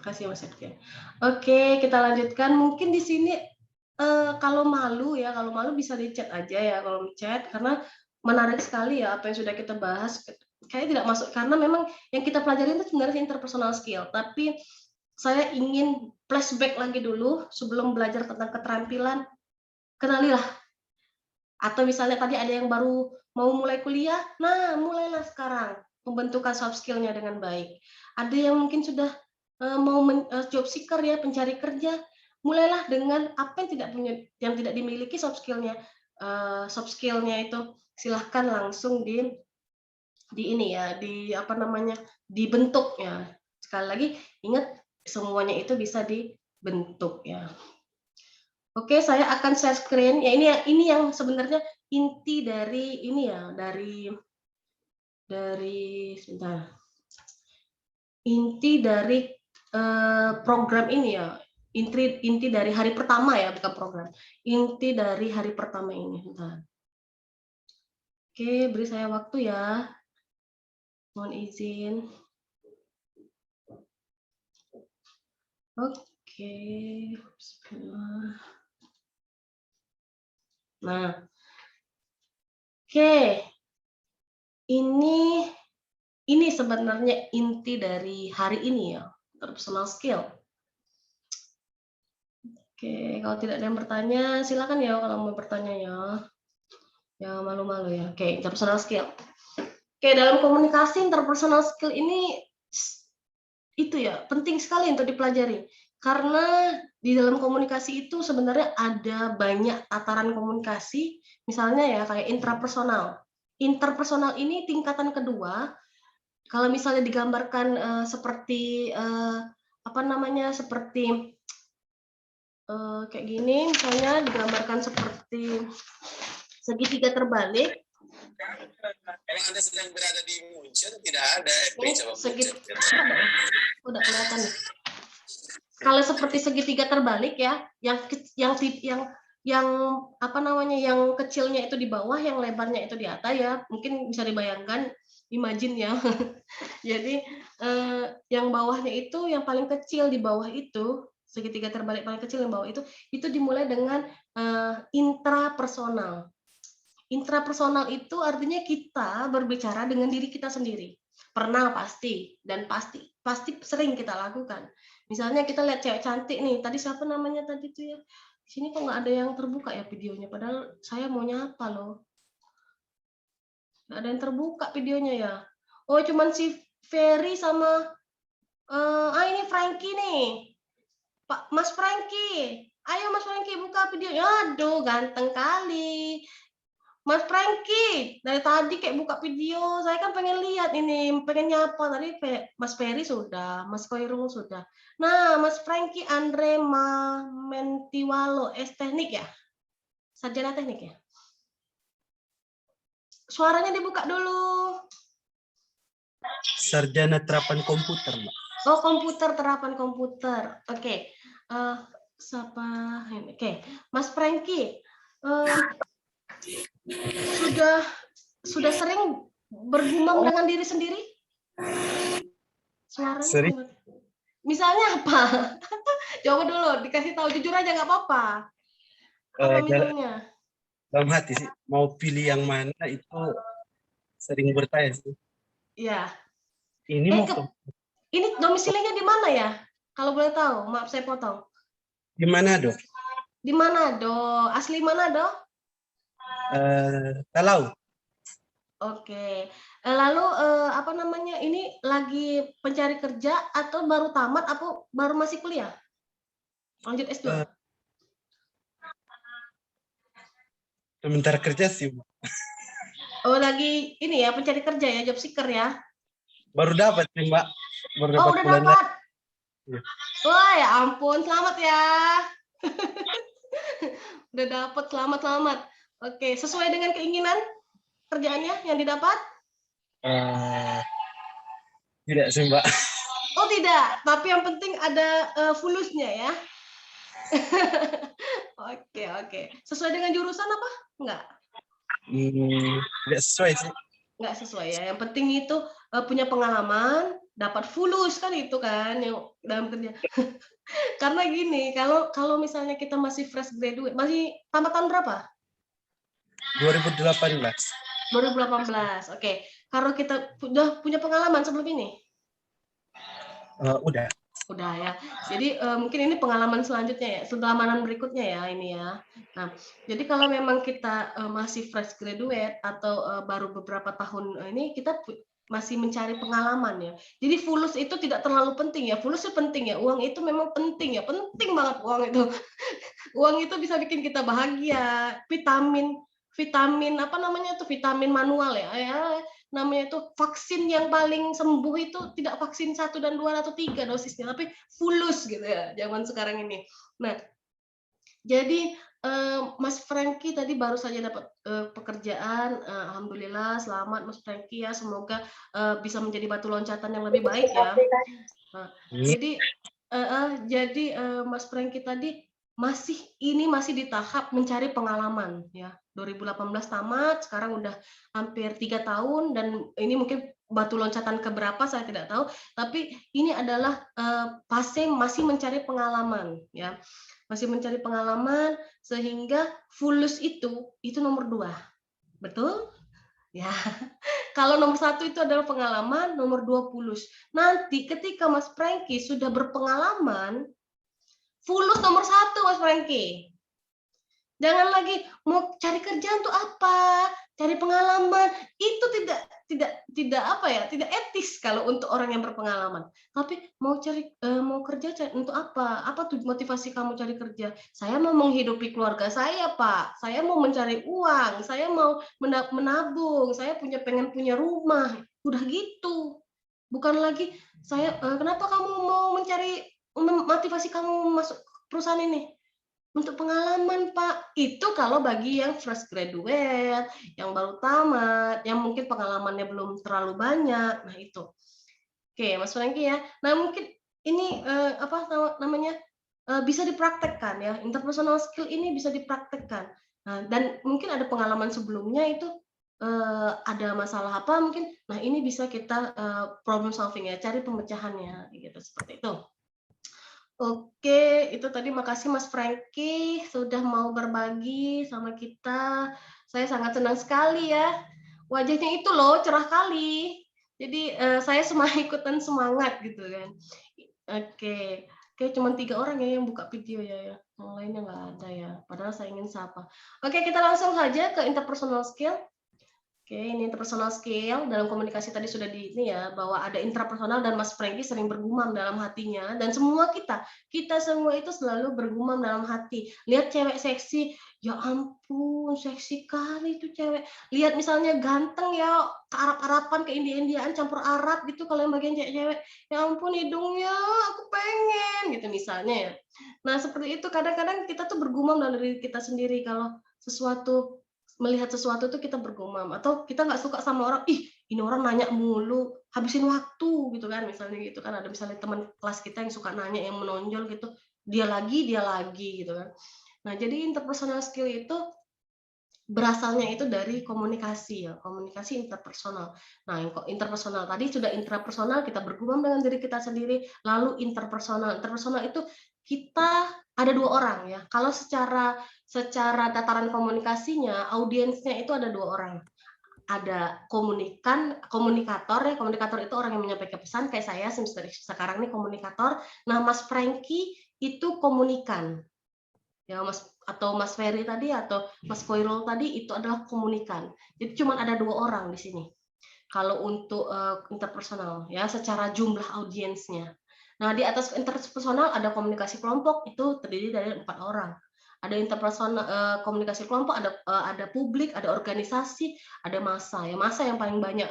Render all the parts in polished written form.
Kasih Mas Septian. Oke, kita lanjutkan. Mungkin di sini kalau malu ya, kalau malu bisa di chat aja ya, kalau chat karena menarik sekali ya apa yang sudah kita bahas. Kayaknya tidak masuk karena memang yang kita pelajari itu sebenarnya interpersonal skill, tapi saya ingin flashback lagi dulu sebelum belajar tentang keterampilan, kenalilah atau misalnya tadi ada yang baru mau mulai kuliah, nah mulailah sekarang pembentukan soft skill-nya dengan baik. Ada yang mungkin sudah mau job seeker ya, pencari kerja, mulailah dengan apa yang tidak dimiliki soft skill-nya. Soft skill-nya itu silahkan langsung di ini ya, di apa namanya, dibentuk ya. Sekali lagi ingat semuanya itu bisa dibentuk ya. Oke, saya akan share screen. Ya ini yang sebenarnya inti dari ini ya, dari sebentar. Inti dari program ini ya. Inti dari hari pertama ya, bukan program. Inti dari hari pertama ini. Bentar. Oke, beri saya waktu ya. Mohon izin. Oke. Bismillah. Nah, oke. Ini sebenarnya inti dari hari ini ya, personal skill. Oke, kalau tidak ada yang bertanya, silakan ya kalau mau bertanya ya. Ya malu-malu ya. Oke, interpersonal skill. Oke, dalam komunikasi interpersonal skill ini itu ya penting sekali untuk dipelajari. Karena di dalam komunikasi itu sebenarnya ada banyak tataran komunikasi, misalnya ya kayak intrapersonal. Interpersonal ini tingkatan kedua. Kalau misalnya digambarkan seperti apa namanya, seperti kayak gini, misalnya digambarkan seperti segitiga terbalik. Kalau Anda sedang berada di Munchen, tidak ada FP coba Munchen. Udah kelihatan nih. Kalau seperti segitiga terbalik ya, yang apa namanya, yang kecilnya itu di bawah, yang lebarnya itu di atas ya, mungkin bisa dibayangkan, imagine ya. Jadi yang bawahnya itu, yang paling kecil di bawah itu, segitiga terbalik paling kecil yang bawah itu dimulai dengan intrapersonal. Intrapersonal itu artinya kita berbicara dengan diri kita sendiri. Pernah pasti, dan pasti sering kita lakukan. Misalnya kita lihat cewek cantik nih, tadi siapa namanya tadi tuh ya? Di sini kok nggak ada yang terbuka ya videonya, padahal saya mau nyapa loh. Nggak ada yang terbuka videonya ya. Oh, cuman si Ferry sama ini Frankie nih. Pak Mas Frankie. Ayo Mas Frankie buka videonya. Aduh, ganteng kali. Mas Frankie, dari tadi kayak buka video, saya kan pengen lihat ini, pengen nyapa. Tadi Mas Ferry sudah, Mas Koirung sudah. Nah, Mas Frankie Andre Mentiwalo, teknik ya? Sarjana teknik ya? Suaranya dibuka dulu. Sarjana terapan komputer, Mbak. Oh, komputer, terapan komputer. Oke. Siapa? Oke. Mas Frankie, sudah sering bergumam dengan diri sendiri? Suaranya Sering. Misalnya apa? Coba dulu, dikasih tahu jujur aja nggak apa-apa. Apa misalnya? Dalam hati sih, mau pilih yang mana itu sering bertanya sih. Iya. Ini ini domisilinya di mana ya? Kalau boleh tahu, maaf saya potong. Di Manado. Di Manado, asli Manado? Talau. Oke. Lalu apa namanya? Ini lagi pencari kerja atau baru tamat atau baru masih kuliah? Lanjut S2? Sementara kerja sih, Mbak. Oh, lagi ini ya, pencari kerja ya, job seeker ya? Baru dapat sih, Mbak. Baru Oh, dapat udah bulan dapat. Ya. Wah, ya ampun, selamat ya. Udah dapat, selamat. Oke, sesuai dengan keinginan kerjaannya yang didapat? Tidak sih, Mbak. Oh, tidak, tapi yang penting ada fulusnya ya. Oke. Sesuai dengan jurusan apa? Enggak? Tidak sesuai sih. Enggak sesuai ya. Yang penting itu punya pengalaman, dapat fulus kan itu kan yang dalam kerja. Karena gini, kalau kalau misalnya kita masih fresh graduate, masih tamat tahun berapa? 2018. 2018. Oke. Kalau kita udah punya pengalaman sebelum ini? Udah. Udah ya. Jadi mungkin ini pengalaman selanjutnya ya, pengalaman berikutnya ya ini ya. Nah, jadi kalau memang kita masih fresh graduate atau baru beberapa tahun ini kita masih mencari pengalaman ya. Jadi fulus itu tidak terlalu penting ya. Fulus itu penting ya. Uang itu memang penting ya. Penting banget uang itu. Uang itu bisa bikin kita bahagia. Vitamin vitamin apa namanya tuh vitamin manual ya. Ya namanya itu vaksin yang paling sembuh itu tidak vaksin 1 dan 2 atau 3 dosisnya, tapi fulus gitu ya zaman sekarang ini. Nah, jadi Mas Franky tadi baru saja dapat pekerjaan, alhamdulillah selamat Mas Franky ya, semoga bisa menjadi batu loncatan yang lebih baik ya. Nah, jadi Mas Franky tadi masih di tahap mencari pengalaman ya. 2018 tamat, sekarang udah hampir 3 tahun dan ini mungkin batu loncatan ke berapa saya tidak tahu, tapi ini adalah fase masih mencari pengalaman ya. Masih mencari pengalaman sehingga fulus itu nomor 2. Betul? Ya. Kalau nomor 1 itu adalah pengalaman, nomor 2 fulus. Nanti ketika Mas Franky sudah berpengalaman, fulus nomor 1 Mas Franky. Jangan lagi mau cari kerjaan tuh apa, cari pengalaman, itu tidak apa ya, tidak etis kalau untuk orang yang berpengalaman. Tapi mau kerja untuk apa? Apa tuh motivasi kamu cari kerja? Saya mau menghidupi keluarga saya, Pak. Saya mau mencari uang, saya mau menabung, saya pengen punya rumah. Udah gitu. Bukan lagi kenapa kamu mau mencari motivasi kamu masuk perusahaan ini? Untuk pengalaman, Pak. Itu kalau bagi yang fresh graduate, yang baru tamat, yang mungkin pengalamannya belum terlalu banyak. Nah, itu. Oke, Mas Franky ya. Nah, mungkin ini namanya bisa dipraktekkan ya. Interpersonal skill ini bisa dipraktekkan. Nah, dan mungkin ada pengalaman sebelumnya itu ada masalah apa mungkin. Nah, ini bisa kita problem solving ya, cari pemecahannya gitu seperti itu. Oke, itu tadi makasih Mas Franky sudah mau berbagi sama kita. Saya sangat senang sekali ya. Wajahnya itu loh cerah kali. Jadi saya ikutan semangat gitu kan. Oke, oke cuma 3 orang ya yang buka video ya. Yang lainnya nggak ada ya. Padahal saya ingin sapa. Oke, kita langsung saja ke interpersonal skill. Oke, ini interpersonal skill dalam komunikasi tadi sudah ini ya bahwa ada intrapersonal dan Mas Franky sering bergumam dalam hatinya dan semua kita semua itu selalu bergumam dalam hati. Lihat cewek seksi, ya ampun seksi kali itu cewek. Lihat misalnya ganteng ya ke Arab-Araban ke India-Indiaan campur Arab gitu kalau yang bagian cewek-cewek. Ya ampun hidungnya aku pengen gitu misalnya ya. Nah, seperti itu kadang-kadang kita tuh bergumam dalam diri kita sendiri kalau melihat sesuatu tuh kita bergumam atau kita nggak suka sama orang, ih ini orang nanya mulu, habisin waktu gitu kan misalnya gitu kan ada misalnya teman kelas kita yang suka nanya yang menonjol gitu, dia lagi gitu kan. Nah jadi interpersonal skill itu berasalnya itu dari komunikasi ya, komunikasi interpersonal. Nah, yang interpersonal tadi sudah intrapersonal kita bergumam dengan diri kita sendiri, lalu interpersonal. Interpersonal itu kita ada 2 orang ya. Kalau secara tataran komunikasinya, audiensnya itu ada 2 orang. Ada komunikator ya, komunikator itu orang yang menyampaikan pesan kayak saya sekarang nih komunikator. Nah, Mas Franky itu komunikan. Ya Mas Ferry tadi atau Mas Koirul tadi itu adalah komunikan. Jadi cuma ada 2 orang di sini. Kalau untuk interpersonal ya secara jumlah audiensnya. Nah, di atas interpersonal ada komunikasi kelompok itu terdiri dari 4 orang. Ada interpersonal komunikasi kelompok, ada publik, ada organisasi, ada massa. Ya massa yang paling banyak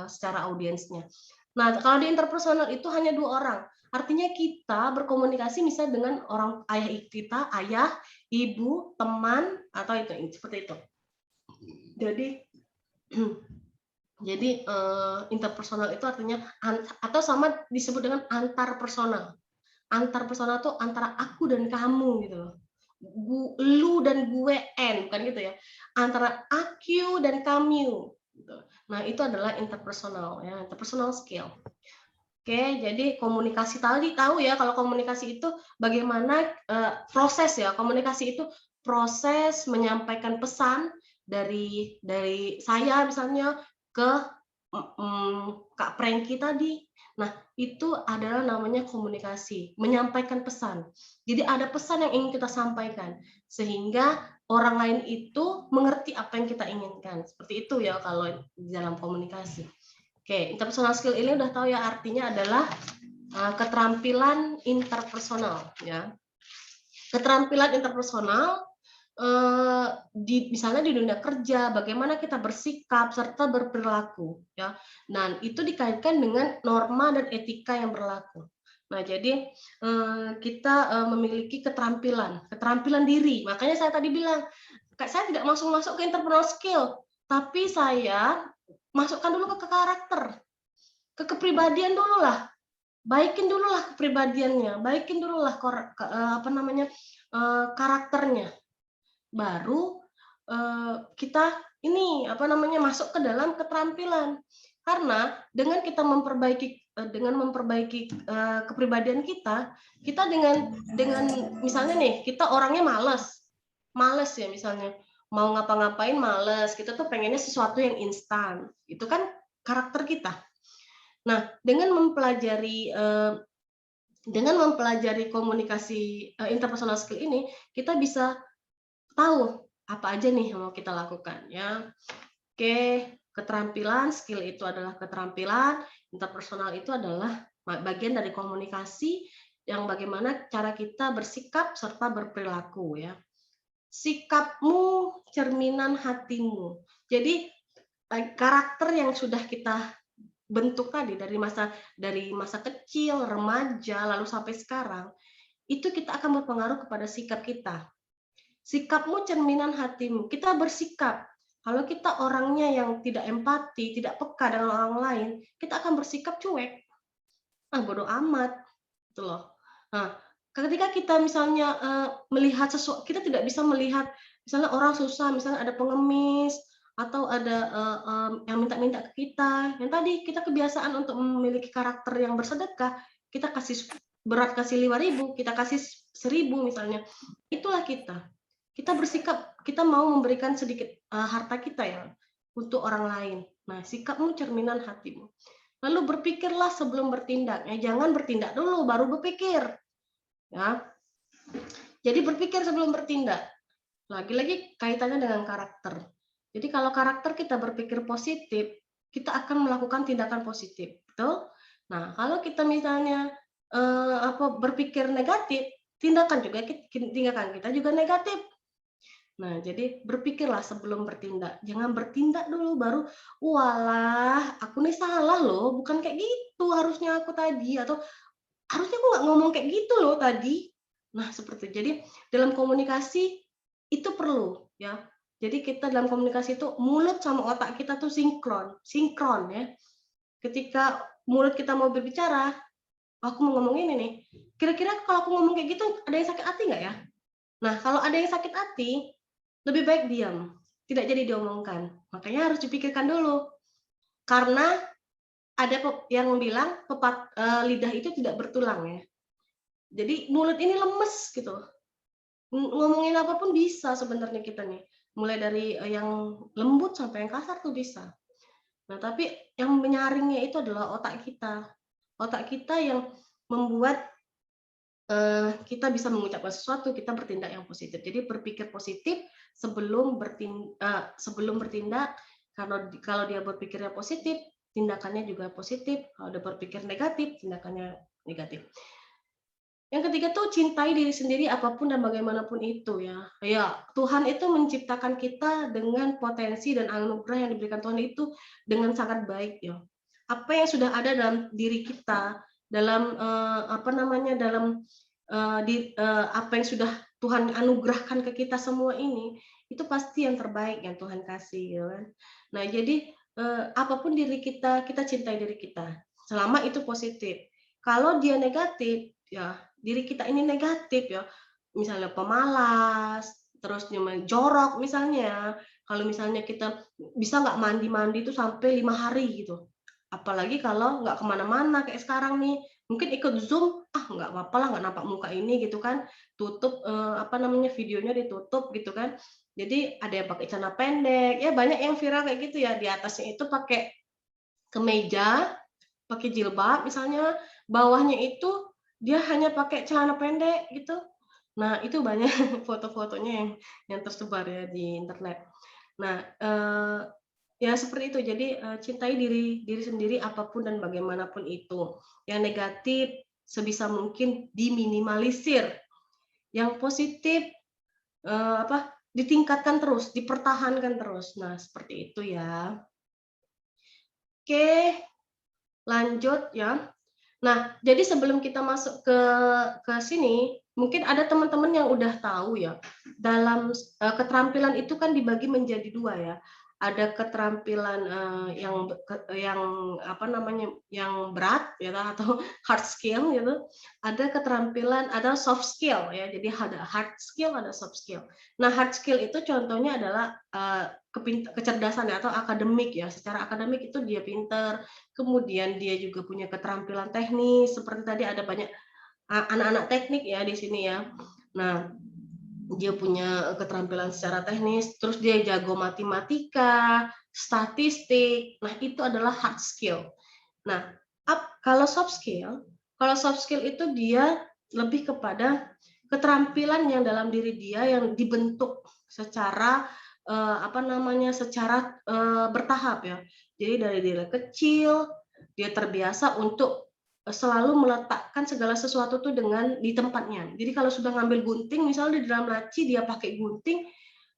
secara audiensnya. Nah, kalau di interpersonal itu hanya 2 orang. Artinya kita berkomunikasi misalnya dengan orang ayah, ibu, teman, atau itu seperti itu. Jadi interpersonal itu artinya atau sama disebut dengan antar personal. Antar personal itu antara aku dan kamu gitu loh. Lu dan gue bukan gitu ya. Antara aku dan kamu gitu. Nah, itu adalah interpersonal ya, interpersonal skill. Oke, jadi komunikasi tadi tahu ya kalau komunikasi itu bagaimana proses ya. Komunikasi itu proses menyampaikan pesan dari saya misalnya ke Kak Prengki tadi. Nah, itu adalah namanya komunikasi, menyampaikan pesan. Jadi ada pesan yang ingin kita sampaikan sehingga orang lain itu mengerti apa yang kita inginkan. Seperti itu ya kalau di dalam komunikasi. Oke, interpersonal skill ini udah tahu ya artinya adalah keterampilan interpersonal ya. Keterampilan interpersonal misalnya di dunia kerja, bagaimana kita bersikap serta berperilaku ya. Dan itu dikaitkan dengan norma dan etika yang berlaku. Nah, jadi kita memiliki keterampilan diri. Makanya saya tadi bilang, saya tidak masuk ke interpersonal skill, tapi saya masukkan dulu ke karakter, ke kepribadian dulu lah. Baikin dulu lah kepribadiannya, baikin dulu lah karakternya. Baru kita ini masuk ke dalam keterampilan. Karena dengan kita memperbaiki kepribadian kita dengan misalnya nih kita orangnya malas ya misalnya mau ngapa-ngapain malas, kita tuh pengennya sesuatu yang instan, itu kan karakter kita. Nah, dengan mempelajari komunikasi interpersonal skill ini, kita bisa tahu apa aja nih yang mau kita lakukan ya. Oke, keterampilan, skill itu adalah keterampilan, interpersonal itu adalah bagian dari komunikasi yang bagaimana cara kita bersikap serta berperilaku ya. Sikapmu cerminan hatimu. Jadi karakter yang sudah kita bentuk tadi dari masa kecil, remaja, lalu sampai sekarang, itu kita akan berpengaruh kepada sikap kita. Sikapmu cerminan hatimu. Kita bersikap. Kalau kita orangnya yang tidak empati, tidak peka dengan orang lain, kita akan bersikap cuek. Bodoh amat. Gitu loh. Nah, ketika kita misalnya melihat sesuatu, kita tidak bisa melihat misalnya orang susah, misalnya ada pengemis, atau ada yang minta-minta ke kita. Yang tadi kita kebiasaan untuk memiliki karakter yang bersedekah, kita kasih berat kasih 5.000, kita kasih 1.000 misalnya. Itulah kita. Kita bersikap, kita mau memberikan sedikit harta kita ya untuk orang lain. Nah, sikapmu cerminan hatimu. Lalu berpikirlah sebelum bertindak. Jangan bertindak dulu baru berpikir. Ya. Jadi berpikir sebelum bertindak. Lagi-lagi kaitannya dengan karakter. Jadi kalau karakter kita berpikir positif, kita akan melakukan tindakan positif, betul? Nah, kalau kita misalnya berpikir negatif, tindakan kita juga negatif. Nah, jadi berpikirlah sebelum bertindak. Jangan bertindak dulu baru, walah, aku nih salah loh, bukan kayak gitu harusnya aku tadi, atau harusnya aku nggak ngomong kayak gitu loh tadi. Nah, seperti itu. Jadi dalam komunikasi itu perlu ya. Jadi kita dalam komunikasi itu mulut sama otak kita tuh sinkron ya. Ketika mulut kita mau berbicara, aku mau ngomong ini nih. Kira-kira kalau aku ngomong kayak gitu ada yang sakit hati nggak ya? Nah, kalau ada yang sakit hati, lebih baik diam, tidak jadi diomongkan. Makanya harus dipikirkan dulu. Karena ada yang bilang lidah itu tidak bertulang ya. Jadi mulut ini lemes gitu. Ngomongin apapun bisa sebenarnya kita nih. Mulai dari yang lembut sampai yang kasar tuh bisa. Nah, tapi yang menyaringnya itu adalah otak kita. Otak kita yang membuat kita bisa mengucapkan sesuatu, kita bertindak yang positif. Jadi berpikir positif sebelum bertindak. Kalau dia berpikirnya positif, tindakannya juga positif. Kalau dia berpikir negatif, tindakannya negatif. Yang ketiga tuh cintai diri sendiri apapun dan bagaimanapun itu ya. Ya, Tuhan itu menciptakan kita dengan potensi dan anugerah yang diberikan Tuhan itu dengan sangat baik ya. Apa yang sudah ada dalam diri kita, dalam apa yang sudah Tuhan anugerahkan ke kita semua ini, itu pasti yang terbaik yang Tuhan kasih ya kan. Nah, jadi apapun diri kita, kita cintai diri kita. Selama itu positif. Kalau dia negatif, ya diri kita ini negatif ya, misalnya pemalas, terus jorok misalnya, kalau misalnya kita bisa nggak mandi itu sampai 5 hari gitu, Apalagi kalau nggak kemana-mana kayak sekarang nih, mungkin ikut Zoom, ah nggak apa-apa lah, nggak nampak muka ini gitu kan, tutup, apa namanya, videonya ditutup gitu kan. Jadi ada yang pakai celana pendek, ya banyak yang viral kayak gitu ya, di atasnya itu pakai kemeja, pakai jilbab misalnya, bawahnya itu dia hanya pakai celana pendek gitu. Nah, itu banyak foto-fotonya yang tersebar ya di internet. Nah, ya seperti itu. Jadi, cintai diri diri sendiri apapun dan bagaimanapun itu. Yang negatif sebisa mungkin diminimalisir, yang positif, ditingkatkan terus, dipertahankan terus. Nah, seperti itu ya. Oke, lanjut ya. Nah, jadi sebelum kita masuk ke sini, mungkin ada teman-teman yang udah tahu ya, dalam keterampilan itu kan dibagi menjadi 2 ya. Ada keterampilan, yang apa namanya, yang berat ya atau hard skill gitu, ada keterampilan ada soft skill ya, jadi ada hard skill, ada soft skill. Nah, hard skill itu contohnya adalah, kecerdasan ya atau akademik ya, secara akademik itu dia pinter, kemudian dia juga punya keterampilan teknis, seperti tadi ada banyak anak-anak teknik ya di sini ya. Nah, dia punya keterampilan secara teknis, terus dia jago matematika, statistik. Nah, itu adalah hard skill. Nah, kalau soft skill itu dia lebih kepada keterampilan yang dalam diri dia yang dibentuk secara secara bertahap ya. Jadi dari dia kecil, dia terbiasa untuk selalu meletakkan segala sesuatu tuh di tempatnya. Jadi kalau sudah ngambil gunting, misalnya di dalam laci dia pakai gunting.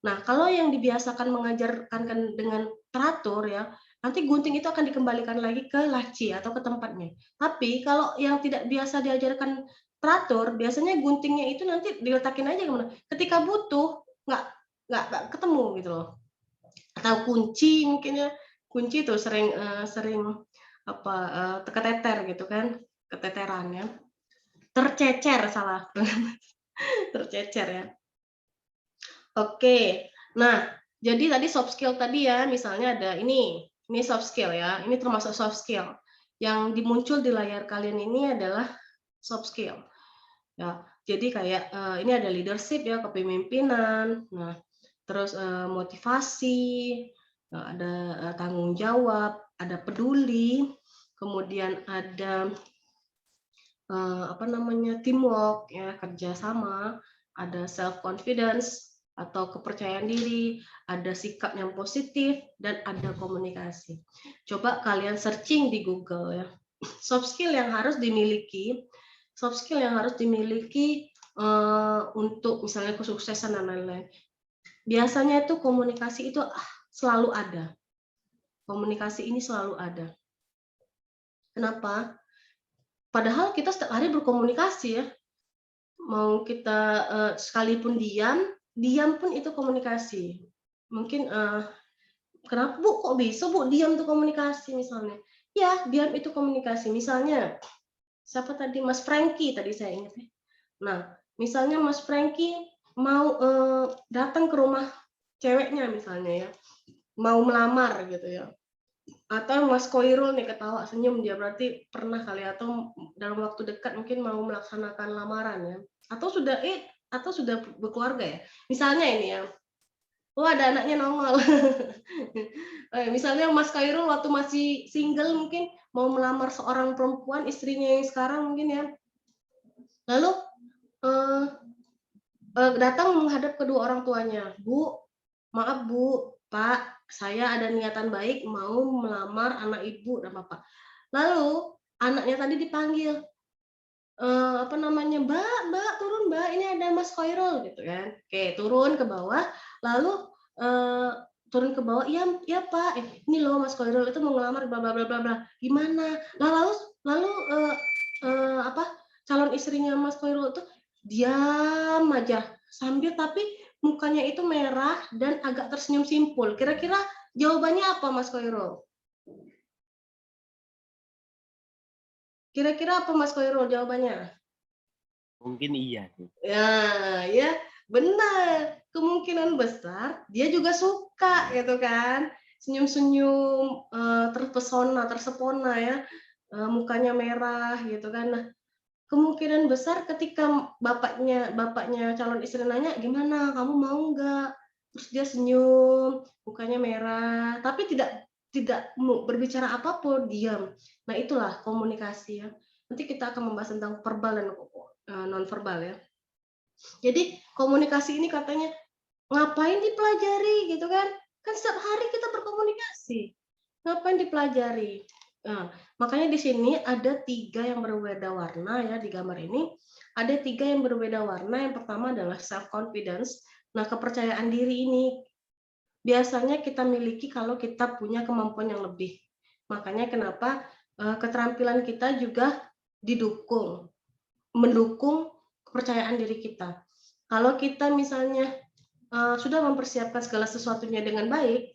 Nah, kalau yang dibiasakan mengajarkan dengan teratur ya, nanti gunting itu akan dikembalikan lagi ke laci atau ke tempatnya. Tapi kalau yang tidak biasa diajarkan teratur, biasanya guntingnya itu nanti diletakin aja kemana. Ketika butuh, nggak ketemu gitu loh. Atau kunci mungkin ya, kunci tuh sering keteter gitu kan, keteteran ya. Tercecer, salah. Tercecer ya. Oke. Nah, jadi tadi soft skill tadi ya, misalnya ada ini soft skill ya, ini termasuk soft skill. Yang dimuncul di layar kalian ini adalah soft skill. Ya, jadi kayak ini ada leadership ya, kepemimpinan. Nah, terus motivasi, ada tanggung jawab, ada peduli, kemudian ada teamwork ya, kerjasama, ada self confidence atau kepercayaan diri, ada sikap yang positif dan ada komunikasi. Coba kalian searching di Google ya. Soft skill yang harus dimiliki, untuk misalnya kesuksesan dan lain-lain. Biasanya itu komunikasi itu selalu ada. Komunikasi ini selalu ada. Kenapa? Padahal kita setiap hari berkomunikasi ya. Mau kita sekalipun diam pun itu komunikasi. Mungkin kenapa Bu, kok bisa Bu diam tuh komunikasi misalnya? Ya, diam itu komunikasi. Misalnya, siapa tadi Mas Franky tadi saya ingat ya. Nah, misalnya Mas Franky mau datang ke rumah ceweknya misalnya ya, mau melamar gitu ya. Atau Mas Koirul nih ketawa senyum, dia berarti pernah kali atau dalam waktu dekat mungkin mau melaksanakan lamaran ya. Atau sudah berkeluarga ya. Misalnya ini ya. Oh, ada anaknya nongol. Misalnya Mas Koirul waktu masih single mungkin mau melamar seorang perempuan, istrinya yang sekarang mungkin ya. Lalu datang menghadap kedua orang tuanya, Bu, maaf Bu, Pak, saya ada niatan baik mau melamar anak Ibu dan Bapak. Lalu anaknya tadi dipanggil, Mbak, turun Mbak, ini ada Mas Khairul gitu kan. Oke, turun ke bawah, lalu turun ke bawah, iya iya Pak, ini loh Mas Khairul itu mau ngelamar bla bla bla bla bla. Gimana? Nah, lalu calon istrinya Mas Khairul itu diam aja sambil tapi mukanya itu merah dan agak tersenyum simpul. Kira-kira jawabannya apa Mas Khairul? Kira-kira apa Mas Khairul jawabannya? Mungkin iya sih. Ya benar. Kemungkinan besar dia juga suka gitu kan. senyum-senyum, terpesona, tersepona ya, mukanya merah gitu kan. Nah, kemungkinan besar ketika bapaknya calon istri nanya, "Gimana, kamu mau nggak?" Terus dia senyum, mukanya merah, tapi tidak berbicara apapun, diam. Nah, itulah komunikasi ya. Nanti kita akan membahas tentang verbal dan nonverbal ya. Jadi komunikasi ini katanya, ngapain dipelajari gitu kan? Kan setiap hari kita berkomunikasi, ngapain dipelajari? Nah, makanya di sini ada 3 yang berbeda warna ya di gambar ini, ada 3 yang berbeda warna. Yang pertama adalah self confidence. Nah, kepercayaan diri ini biasanya kita miliki kalau kita punya kemampuan yang lebih. Makanya kenapa, keterampilan kita juga mendukung kepercayaan diri kita. Kalau kita misalnya, sudah mempersiapkan segala sesuatunya dengan baik,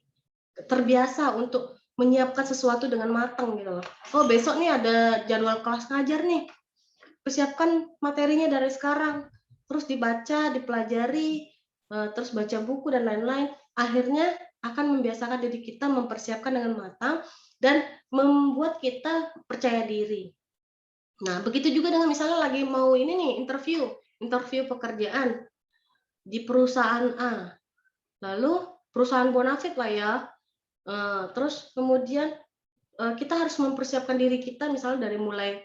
terbiasa untuk menyiapkan sesuatu dengan matang gitu loh. Oh, besok nih ada jadwal kelas ngajar nih, persiapkan materinya dari sekarang, terus dibaca, dipelajari, terus baca buku dan lain-lain, akhirnya akan membiasakan diri kita mempersiapkan dengan matang dan membuat kita percaya diri. Nah, begitu juga dengan misalnya lagi mau ini nih, interview pekerjaan di perusahaan A, lalu perusahaan bonafit lah ya, terus kemudian, kita harus mempersiapkan diri kita misalnya dari mulai,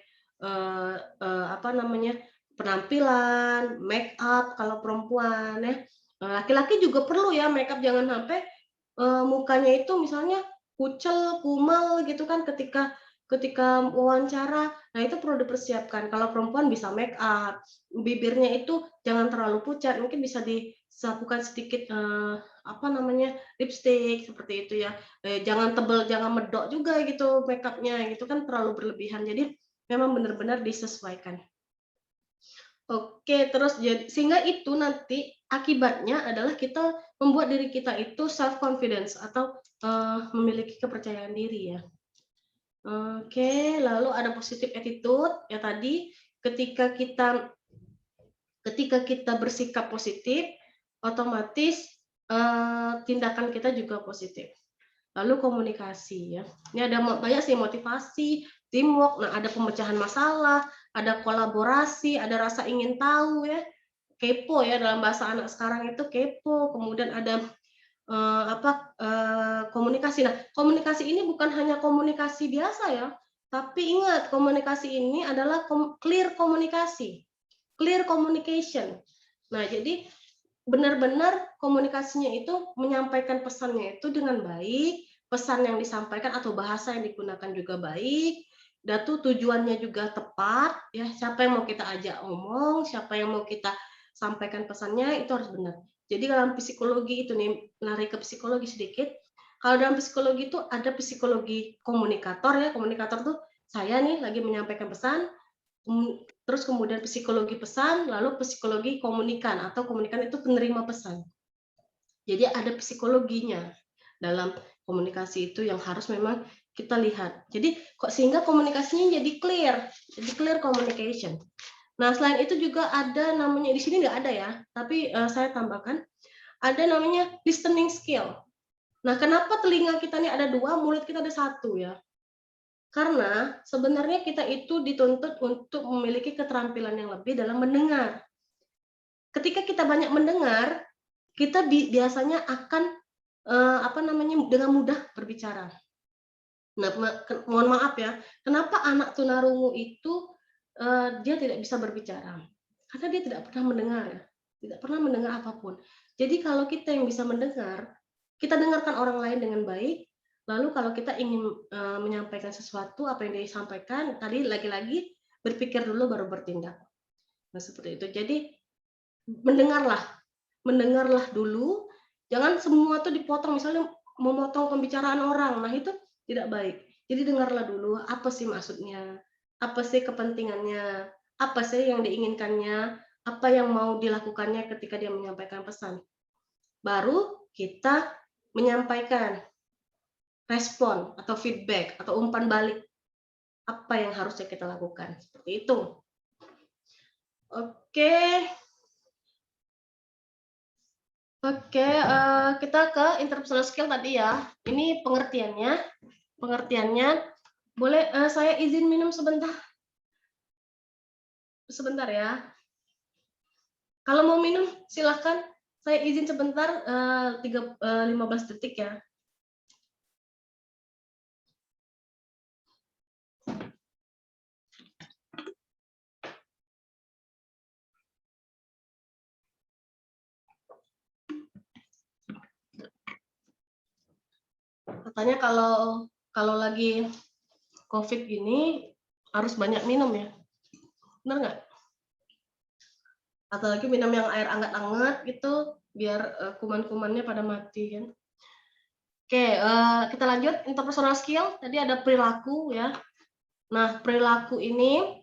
apa namanya, penampilan, make up kalau perempuan ya, laki-laki juga perlu ya make up, jangan sampai, mukanya itu misalnya kucel, kumal gitu kan ketika ketika wawancara. Nah, itu perlu dipersiapkan. Kalau perempuan bisa make up, bibirnya itu jangan terlalu pucat, mungkin bisa disapukan sedikit, apa namanya, lipstik seperti itu ya. Jangan tebel, jangan medok juga gitu make up-nya, gitu kan terlalu berlebihan. Jadi memang benar-benar disesuaikan. Oke, terus sehingga itu nanti akibatnya adalah kita membuat diri kita itu self confidence atau, memiliki kepercayaan diri ya. Oke, lalu ada positive attitude, ya tadi ketika kita ketika kita bersikap positif, otomatis, tindakan kita juga positif. Lalu komunikasi ya, ini ada banyak sih motivasi, teamwork, nah ada pemecahan masalah, ada kolaborasi, ada rasa ingin tahu ya, kepo ya dalam bahasa anak sekarang itu kepo, kemudian ada, komunikasi. Nah, komunikasi ini bukan hanya komunikasi biasa ya, tapi ingat komunikasi ini adalah clear komunikasi, clear communication. Nah, jadi benar-benar komunikasinya itu menyampaikan pesannya itu dengan baik, pesan yang disampaikan atau bahasa yang digunakan juga baik, dan tujuannya juga tepat, ya siapa yang mau kita ajak omong, siapa yang mau kita sampaikan pesannya itu harus benar. Jadi dalam psikologi itu nih, lari ke psikologi sedikit, kalau dalam psikologi itu ada psikologi komunikator ya, komunikator tuh saya nih lagi menyampaikan pesan, terus kemudian psikologi pesan, lalu psikologi komunikan atau komunikan itu penerima pesan. Jadi ada psikologinya dalam komunikasi itu yang harus memang kita lihat. Jadi kok sehingga komunikasinya jadi clear communication. Nah, selain itu juga ada namanya di sini nggak ada ya, tapi saya tambahkan ada namanya listening skill. Nah, kenapa telinga kita ini ada 2, mulut kita ada 1 ya? Karena sebenarnya kita itu dituntut untuk memiliki keterampilan yang lebih dalam mendengar. Ketika kita banyak mendengar, kita biasanya akan, apa namanya, dengan mudah berbicara. Nah, mohon maaf ya, kenapa anak tunarungu itu, dia tidak bisa berbicara? Karena dia tidak pernah mendengar ya, tidak pernah mendengar apapun. Jadi kalau kita yang bisa mendengar, kita dengarkan orang lain dengan baik, lalu kalau kita ingin, menyampaikan sesuatu, apa yang disampaikan, tadi lagi-lagi berpikir dulu baru bertindak. Nah, seperti itu. Jadi mendengarlah mendengarlah dulu, jangan semua tuh dipotong, misalnya memotong pembicaraan orang, nah itu tidak baik. Jadi dengarlah dulu, apa sih maksudnya, apa sih kepentingannya, apa sih yang diinginkannya, apa yang mau dilakukannya ketika dia menyampaikan pesan. Baru kita menyampaikan respon atau feedback atau umpan balik, apa yang harusnya kita lakukan, seperti itu. Oke. Oke, kita ke interpersonal skill tadi ya. Ini pengertiannya. Pengertiannya, boleh saya izin minum sebentar? Sebentar ya. Kalau mau minum, silahkan. Saya izin sebentar, 15 detik ya. Katanya kalau lagi COVID gini, harus banyak minum ya. Benar nggak? Atau lagi minum yang air anget-anget gitu, biar kuman-kumannya pada mati kan. Oke, kita lanjut interpersonal skill. Tadi ada perilaku ya. Nah, perilaku ini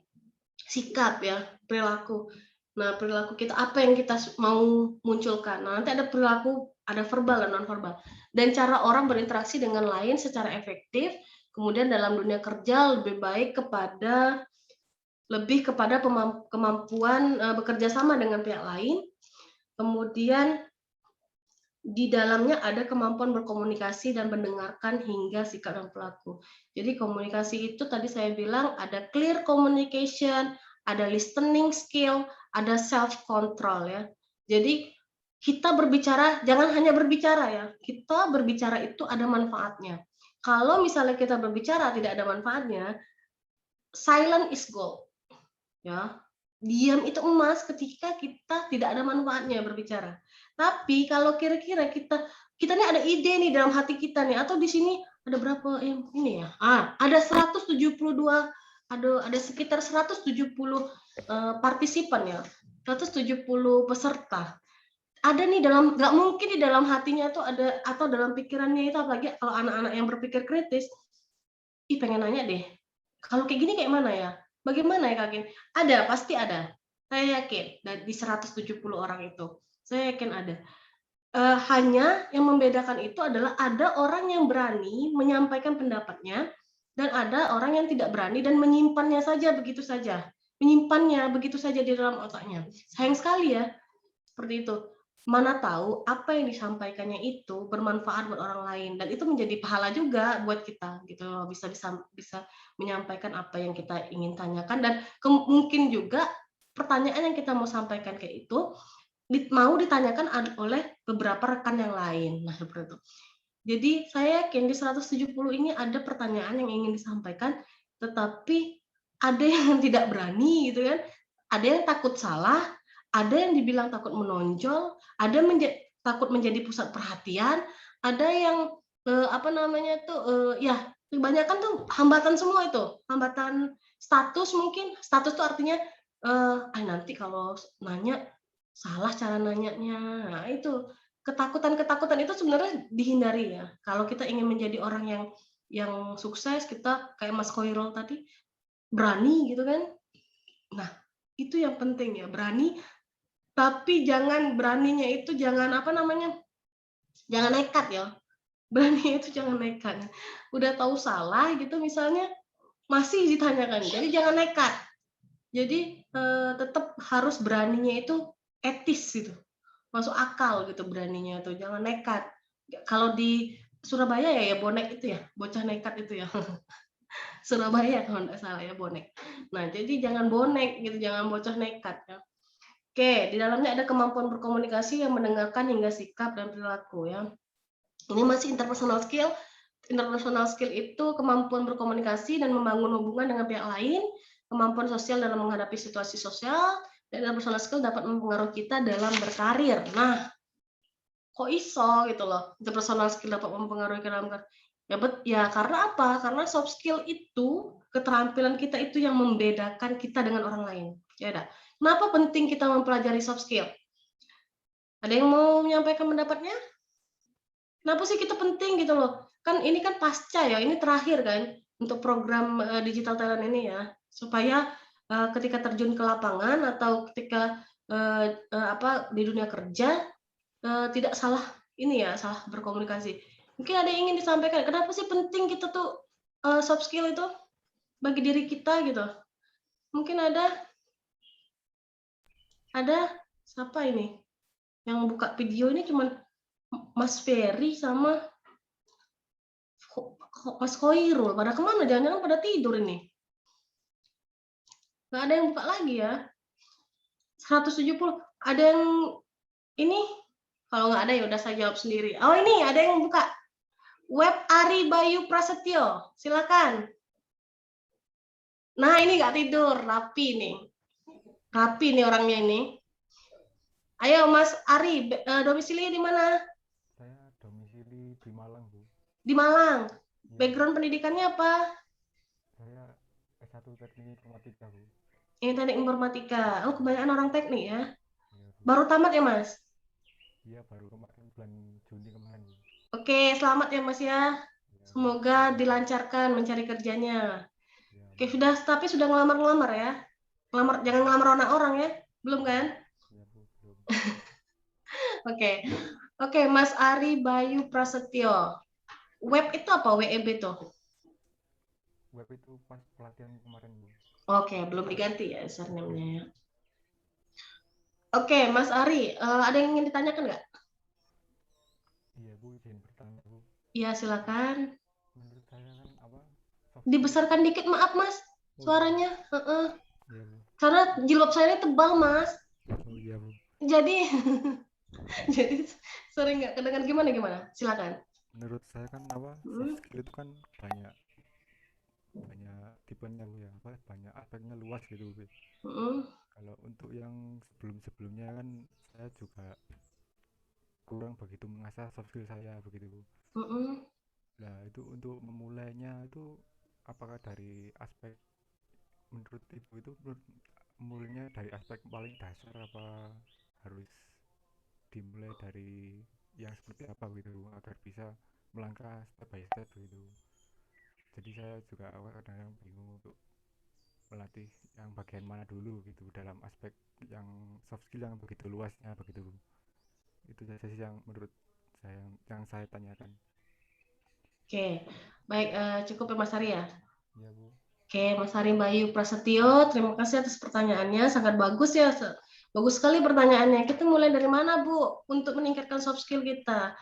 sikap ya, perilaku. Nah, perilaku kita apa yang kita mau munculkan. Nah, nanti ada perilaku, ada verbal dan non verbal. Dan cara orang berinteraksi dengan lain secara efektif. Kemudian dalam dunia kerja lebih kepada kemampuan bekerja sama dengan pihak lain. Kemudian di dalamnya ada kemampuan berkomunikasi dan mendengarkan hingga sikap dan perilaku. Jadi komunikasi itu tadi saya bilang ada clear communication, ada listening skill, ada self control ya. Jadi kita berbicara jangan hanya berbicara ya. Kita berbicara itu ada manfaatnya. Kalau misalnya kita berbicara tidak ada manfaatnya, silent is gold. Ya, diam itu emas ketika kita tidak ada manfaatnya berbicara. Tapi kalau kira-kira kita nih ada ide nih dalam hati kita nih, atau di sini ada berapa yang ini ya? Ada 172, ada sekitar 170 partisipan ya, 170 peserta. Ada nih nggak mungkin di dalam hatinya tuh ada atau dalam pikirannya itu, apalagi kalau anak-anak yang berpikir kritis, ih pengen nanya deh, kalau kayak gini kayak mana ya? Bagaimana ya Kak Gin? Ada, pasti ada. Saya yakin di 170 orang itu. Saya yakin ada. Hanya yang membedakan itu adalah ada orang yang berani menyampaikan pendapatnya dan ada orang yang tidak berani dan menyimpannya saja begitu saja. Menyimpannya begitu saja di dalam otaknya. Sayang sekali ya, seperti itu. Mana tahu apa yang disampaikannya itu bermanfaat buat orang lain dan itu menjadi pahala juga buat kita gitu loh, bisa menyampaikan apa yang kita ingin tanyakan dan mungkin juga pertanyaan yang kita mau sampaikan kayak itu mau ditanyakan oleh beberapa rekan yang lain. Nah, seperti itu. Jadi saya yakin di 170 ini ada pertanyaan yang ingin disampaikan tetapi ada yang tidak berani gitu kan. Ada yang takut salah, ada yang dibilang takut menonjol, ada takut menjadi pusat perhatian, ada yang apa namanya tuh ya kebanyakan tuh hambatan semua itu, hambatan status mungkin. Status tuh artinya nanti kalau nanya salah cara nanyanya. Nah, itu ketakutan-ketakutan itu sebenarnya dihindari ya. Kalau kita ingin menjadi orang yang sukses, kita kayak Mas Khoirul tadi berani gitu kan. Nah, itu yang penting ya, berani tapi jangan beraninya itu jangan apa namanya, jangan nekat ya. Berani itu jangan nekat. Udah tahu salah gitu misalnya, masih ditanyakan. Jadi jangan nekat. Jadi tetap harus beraninya itu etis gitu. Masuk akal gitu beraninya itu, jangan nekat. Kalau di Surabaya ya bonek itu ya, bocah nekat itu ya. Surabaya kalau nggak salah ya bonek. Nah, jadi jangan bonek gitu, jangan bocah nekat ya. Oke, di dalamnya ada kemampuan berkomunikasi yang mendengarkan hingga sikap dan perilaku ya. Ini masih interpersonal skill. Interpersonal skill itu kemampuan berkomunikasi dan membangun hubungan dengan pihak lain, kemampuan sosial dalam menghadapi situasi sosial, dan interpersonal skill dapat mempengaruhi kita dalam berkarir. Nah, kok iso gitu loh, interpersonal skill dapat mempengaruhi kita dalam ya karena apa? Karena soft skill itu, keterampilan kita itu yang membedakan kita dengan orang lain. Ya udah. Kenapa penting kita mempelajari soft skill? Ada yang mau menyampaikan pendapatnya? Kenapa sih kita penting gitu loh? Kan ini kan pasca ya, ini terakhir kan untuk program digital talent ini ya, supaya ketika terjun ke lapangan atau ketika di dunia kerja tidak salah ini ya, salah berkomunikasi. Mungkin ada yang ingin disampaikan, kenapa sih penting kita tuh soft skill itu bagi diri kita gitu? Mungkin ada? Siapa ini? Yang buka video ini cuman Mas Ferry sama Mas Khoirul. Pada kemana? Jangan-jangan pada tidur ini. Nggak ada yang buka lagi ya. 170. Ada yang ini? Kalau nggak ada ya udah saya jawab sendiri. Oh ini ada yang buka. Web Ari Bayu Prasetyo. Silakan. Nah ini nggak tidur. Rapi nih. Rapi nih orangnya ini. Ayo Mas Ari, domisili di mana? Saya domisili di Malang, Bu. Di Malang. Ya, Background pendidikannya apa? saya S1 Teknik Informatika, Bu. Ini teknik informatika. Oh, kebanyakan orang teknik ya. Ya, Bu. Baru tamat ya, Mas? Iya, baru kemarin bulan Juni kemarin, Bu. Oke, selamat ya, Mas ya. Ya, Bu. Semoga dilancarkan mencari kerjanya. Ya, Oke, Bu. tapi sudah ngelamar-ngelamar ya. Jangan ngelamar orang ya. Belum kan? Ya, Bu, belum. Oke. Oke, Mas Ari Bayu Prasetyo. Web itu apa? WEB tuh? Web itu pas pelatihan kemarin, Bu. Oke, belum diganti ya username-nya ya. Oke, Mas Ari, ada yang ingin ditanyakan nggak? Iya, Bu, izin bertanya, Bu. Iya, silakan. Menurut saya kan apa? Dibesarkan dikit, maaf Mas. Suaranya. Iya, Bu. Karena jilbab saya ini tebal, Mas. Oh iya, Bu. Jadi jadi sering nggak kedengar gimana? Silakan. Menurut saya kan apa? Soft skill itu kan banyak tipenya, Bu ya. Apa? Banyak aspeknya luas gitu, Bu. Kalau untuk yang sebelumnya kan saya juga kurang begitu mengasah soft skill saya begitu, Bu. Nah itu untuk memulainya itu apakah dari aspek menurut Ibu itu mulainya dari aspek paling dasar apa harus dimulai dari yang seperti apa gitu agar bisa melangkah step by step gitu. Jadi saya juga kadang-kadang bingung untuk melatih yang bagian mana dulu gitu dalam aspek yang soft skill yang begitu luasnya begitu. Itu saja sih yang menurut saya yang saya tanyakan. Oke, baik, cukup ya Mas Ari ya. Iya, Bu. Oke, Mas Ari Bayu Prasetyo, terima kasih atas pertanyaannya, sangat bagus ya, bagus sekali pertanyaannya. Kita mulai dari mana Bu untuk meningkatkan soft skill kita?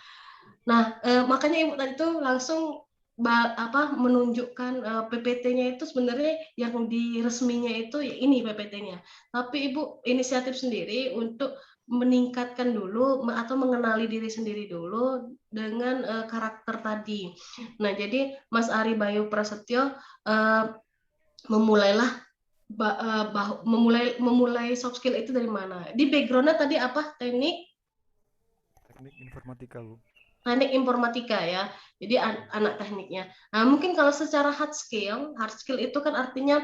Nah, makanya Ibu tadi tuh langsung menunjukkan PPT-nya itu sebenarnya yang di resminya itu ya ini PPT-nya. Tapi Ibu inisiatif sendiri untuk meningkatkan dulu atau mengenali diri sendiri dulu dengan karakter tadi. Nah, jadi Mas Ari Bayu Prasetyo memulai soft skill itu dari mana? Di background-nya tadi apa? Teknik informatika, Bu. Teknik informatika ya. Jadi anak tekniknya. Nah, mungkin kalau secara hard skill itu kan artinya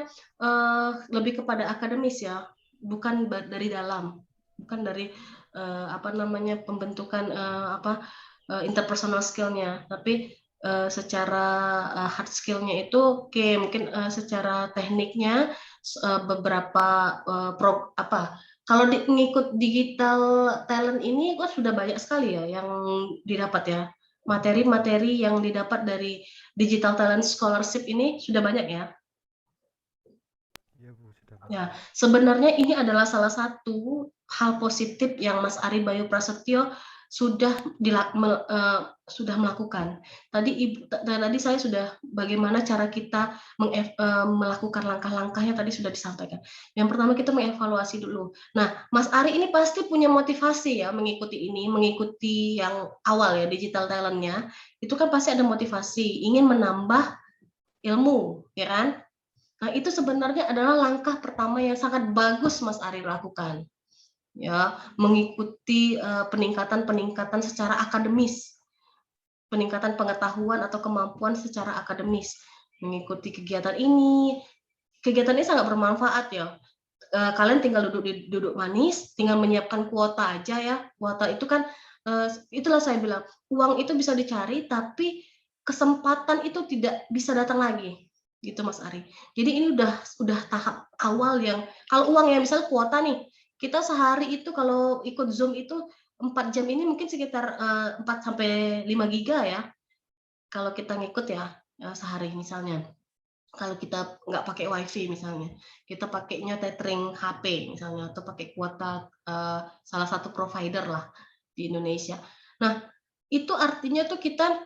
lebih kepada akademis ya, bukan dari dalam, bukan dari pembentukan interpersonal skill-nya, tapi secara hard skill-nya itu mungkin secara tekniknya beberapa kalau ngikut digital talent ini kok sudah banyak sekali ya yang didapat ya. Materi-materi yang didapat dari digital talent scholarship ini sudah banyak ya. Iya, Bu, sudah. Ya, sebenarnya ini adalah salah satu hal positif yang Mas Ari Bayu Prasetyo sudah melakukan. Tadi saya sudah bagaimana cara kita melakukan langkah-langkahnya tadi sudah disampaikan. Yang pertama kita mengevaluasi dulu. Nah, Mas Ari ini pasti punya motivasi ya mengikuti yang awal ya digital talent-nya. Itu kan pasti ada motivasi, ingin menambah ilmu, ya kan? Nah, itu sebenarnya adalah langkah pertama yang sangat bagus Mas Ari lakukan. Ya, mengikuti peningkatan secara akademis. Peningkatan pengetahuan atau kemampuan secara akademis. Mengikuti kegiatan ini sangat bermanfaat ya. Kalian tinggal duduk manis, tinggal menyiapkan kuota aja ya. Kuota itu kan itulah saya bilang, uang itu bisa dicari tapi kesempatan itu tidak bisa datang lagi. Gitu Mas Ari. Jadi ini udah tahap awal yang kalau uang ya misalnya kuota nih, kita sehari itu kalau ikut Zoom itu 4 jam ini mungkin sekitar 4 sampai 5 giga ya. Kalau kita ngikut ya sehari misalnya. Kalau kita nggak pakai wifi misalnya, kita pakainya tethering HP misalnya atau pakai kuota salah satu provider lah. di Indonesia. Nah, itu artinya tuh kita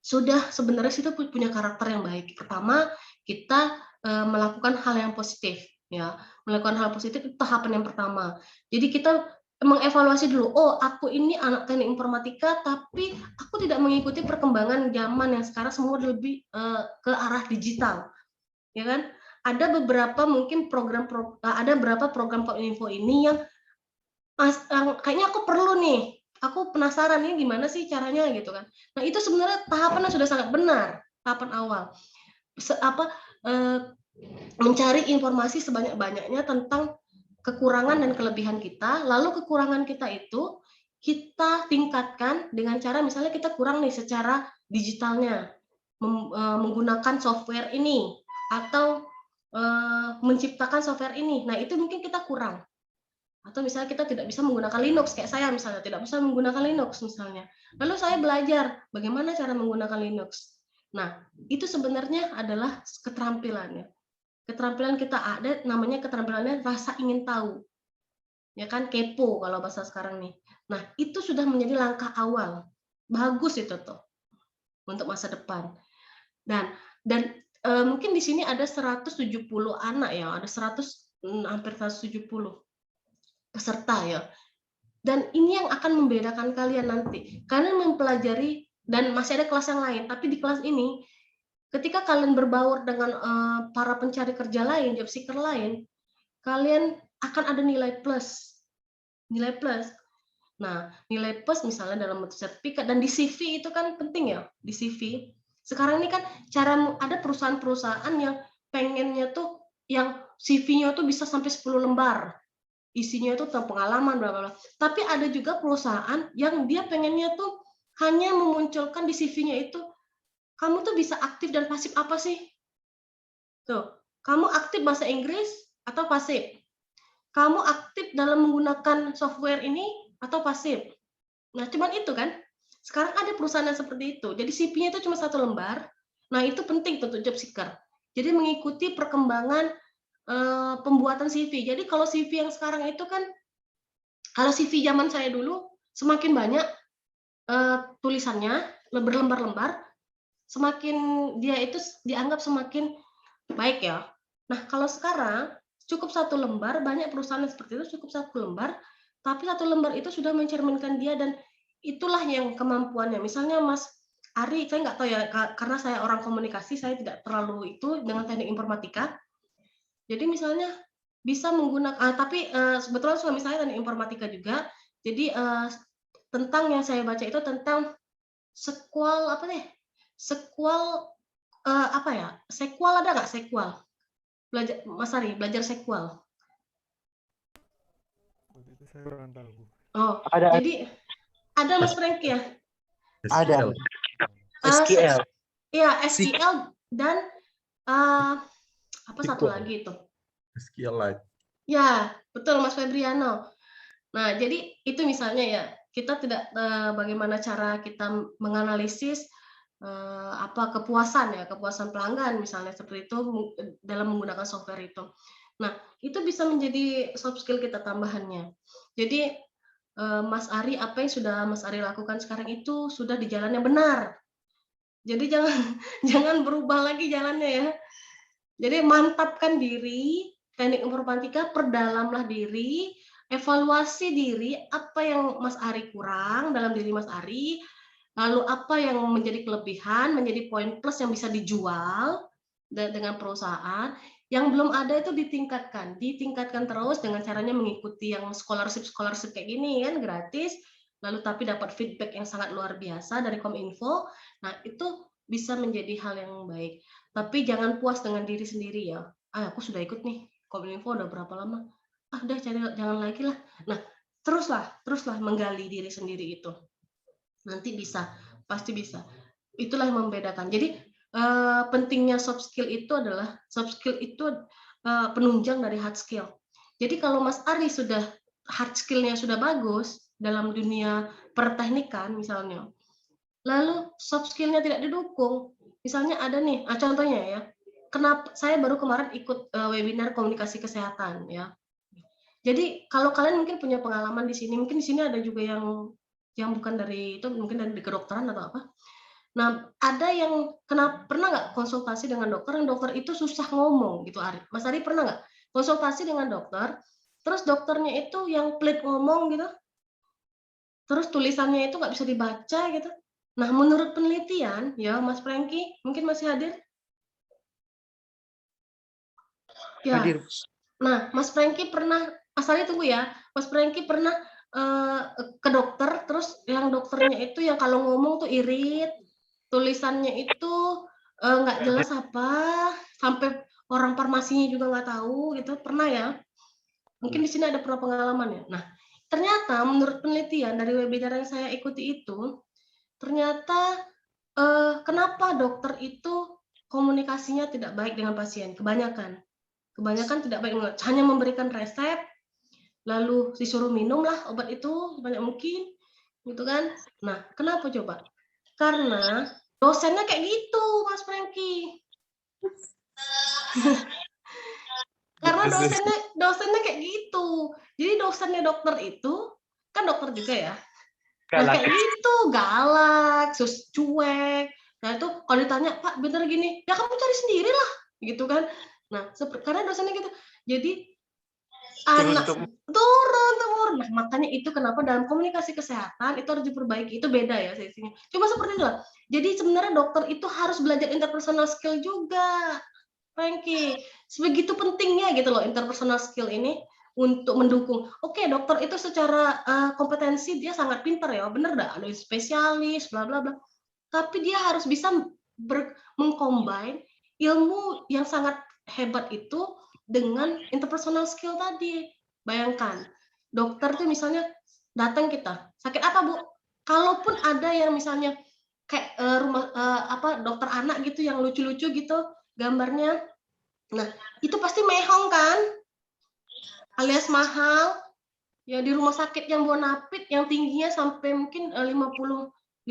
sudah sebenarnya situ punya karakter yang baik. Pertama, kita melakukan hal yang positif, ya. Melakukan hal positif itu tahapan yang pertama. Jadi kita mengevaluasi dulu, oh aku ini anak teknik informatika, tapi aku tidak mengikuti perkembangan zaman yang sekarang semua lebih ke arah digital, ya kan? Ada beberapa mungkin ada beberapa program Kominfo ini yang kayaknya aku perlu nih, aku penasaran nih gimana sih caranya gitu kan. Nah itu sebenarnya tahapan yang sudah sangat benar, tahapan awal. Mencari informasi sebanyak-banyaknya tentang kekurangan dan kelebihan kita, lalu kekurangan kita itu kita tingkatkan dengan cara misalnya kita kurang nih secara digitalnya, menggunakan software ini atau menciptakan software ini. Nah itu mungkin kita kurang. Atau misalnya kita tidak bisa menggunakan Linux, kayak saya misalnya tidak bisa menggunakan Linux misalnya. Lalu saya belajar bagaimana cara menggunakan Linux. Nah, itu sebenarnya adalah keterampilannya. Keterampilan kita ada, namanya keterampilannya rasa ingin tahu. Ya kan, kepo kalau bahasa sekarang nih. Nah, itu sudah menjadi langkah awal. Bagus itu tuh untuk masa depan. Dan mungkin di sini ada 170 anak ya, ada hampir 170 peserta ya. Dan ini yang akan membedakan kalian nanti. Kalian mempelajari dan masih ada kelas yang lain, tapi di kelas ini ketika kalian berbaur dengan para pencari kerja lain, job seeker lain, kalian akan ada nilai plus. Nilai plus. Nah, nilai plus misalnya dalam bentuk sertifikat dan di CV itu kan penting ya, di CV. Sekarang ini kan cara ada perusahaan-perusahaan yang pengennya tuh yang CV-nya tuh bisa sampai 10 lembar. Isinya itu tentang pengalaman bla bla. Tapi ada juga perusahaan yang dia pengennya tuh hanya memunculkan di CV-nya itu kamu tuh bisa aktif dan pasif apa sih? Tuh, kamu aktif bahasa Inggris atau pasif? Kamu aktif dalam menggunakan software ini atau pasif? Nah, cuman itu kan. Sekarang ada perusahaan yang seperti itu. Jadi CV-nya itu cuma 1 lembar. Nah, itu penting untuk job seeker. Jadi mengikuti perkembangan pembuatan CV. Jadi kalau CV yang sekarang itu kan, kalau CV zaman saya dulu semakin banyak tulisannya berlembar-lembar, semakin dia itu dianggap semakin baik ya. Nah kalau sekarang cukup 1 lembar, banyak perusahaan yang seperti itu cukup 1 lembar, tapi 1 lembar itu sudah mencerminkan dia dan itulah yang kemampuannya. Misalnya Mas Ari, saya nggak tahu ya, karena saya orang komunikasi, saya tidak terlalu itu dengan teknik informatika. Jadi misalnya bisa menggunakan, tapi sebetulnya suami saya teknik informatika juga. Jadi tentang yang saya baca itu tentang sequel apa nih? Sequel apa ya? Sequel ada nggak sequel? Belajar Mas Ari, belajar sequel. Itu saya kurang tahu. Oh, ada. Jadi ada Mas Franky ya? Ada. SQL. Iya, SQL dan apa satu lagi itu? SQLite. Ya, betul Mas Febriano. Nah, jadi itu misalnya ya, kita tidak bagaimana cara kita menganalisis apa kepuasan pelanggan misalnya seperti itu dalam menggunakan software itu. Nah, itu bisa menjadi soft skill kita tambahannya. Jadi Mas Ari, apa yang sudah Mas Ari lakukan sekarang itu sudah di jalan yang benar. Jadi jangan berubah lagi jalannya ya. Jadi mantapkan diri, teknik informatika, perdalamlah diri, evaluasi diri, apa yang Mas Ari kurang dalam diri Mas Ari, lalu apa yang menjadi kelebihan, menjadi poin plus yang bisa dijual dengan perusahaan, yang belum ada itu ditingkatkan terus dengan caranya mengikuti yang scholarship kayak gini kan gratis, lalu tapi dapat feedback yang sangat luar biasa dari Kominfo. Nah, itu bisa menjadi hal yang baik. Tapi jangan puas dengan diri sendiri ya. Aku sudah ikut nih Kominfo udah berapa lama? Udah jangan lagi lah. Nah, teruslah menggali diri sendiri itu. Nanti bisa, pasti bisa. Itulah yang membedakan. Jadi pentingnya soft skill itu adalah penunjang dari hard skill. Jadi kalau Mas Ari sudah hard skill-nya sudah bagus dalam dunia perteknikan misalnya, lalu soft skill-nya tidak didukung, misalnya ada nih, contohnya ya, kenapa saya baru kemarin ikut webinar komunikasi kesehatan ya. Jadi kalau kalian mungkin punya pengalaman di sini, mungkin di sini ada juga yang bukan dari itu, mungkin dari kedokteran atau apa. Nah, ada yang pernah nggak konsultasi dengan dokter, yang dokter itu susah ngomong gitu, Ari? Mas Ari pernah nggak konsultasi dengan dokter, terus dokternya itu yang pelit ngomong gitu, terus tulisannya itu nggak bisa dibaca gitu. Nah, menurut penelitian, ya Mas Franky, mungkin masih hadir? Ya. Hadir. Nah, Mas Franky pernah, Mas Ari tunggu ya, Mas Franky pernah ke dokter, terus yang dokternya itu yang kalau ngomong tuh irit, tulisannya itu nggak jelas apa, sampai orang farmasinya juga nggak tahu gitu, pernah ya? Mungkin di sini ada pernah pengalaman ya. Nah, ternyata menurut penelitian dari webinar yang saya ikuti itu, ternyata kenapa dokter itu komunikasinya tidak baik dengan pasien, kebanyakan tidak baik, hanya memberikan resep, lalu disuruh minum lah obat itu sebanyak mungkin, gitu kan. Nah, kenapa coba? Karena dosennya kayak gitu, Mas Franky. Karena dosennya kayak gitu. Jadi dosennya dokter itu, kan dokter juga ya. Nah, kayak gitu, galak, cuek. Nah, itu kalau ditanya, Pak, bener gini, ya kamu cari sendiri lah, gitu kan. Nah, karena dosennya gitu. Jadi turun. Nah, makanya itu kenapa dalam komunikasi kesehatan itu harus diperbaiki. Itu beda ya sesinya. Cuma seperti itu lah. Jadi sebenarnya dokter itu harus belajar interpersonal skill juga, Franky. Sebegitu pentingnya gitu loh interpersonal skill ini untuk mendukung. Oke, dokter itu secara kompetensi dia sangat pintar ya, bener dah, ada spesialis, bla bla bla. Tapi dia harus bisa mengcombine ilmu yang sangat hebat itu dengan interpersonal skill tadi. Bayangkan, dokter tuh misalnya datang kita, sakit apa Bu? Kalaupun ada yang misalnya kayak dokter anak gitu yang lucu-lucu gitu gambarnya, nah itu pasti mehong kan, alias mahal. Ya di rumah sakit yang Bonapit yang tingginya sampai mungkin 50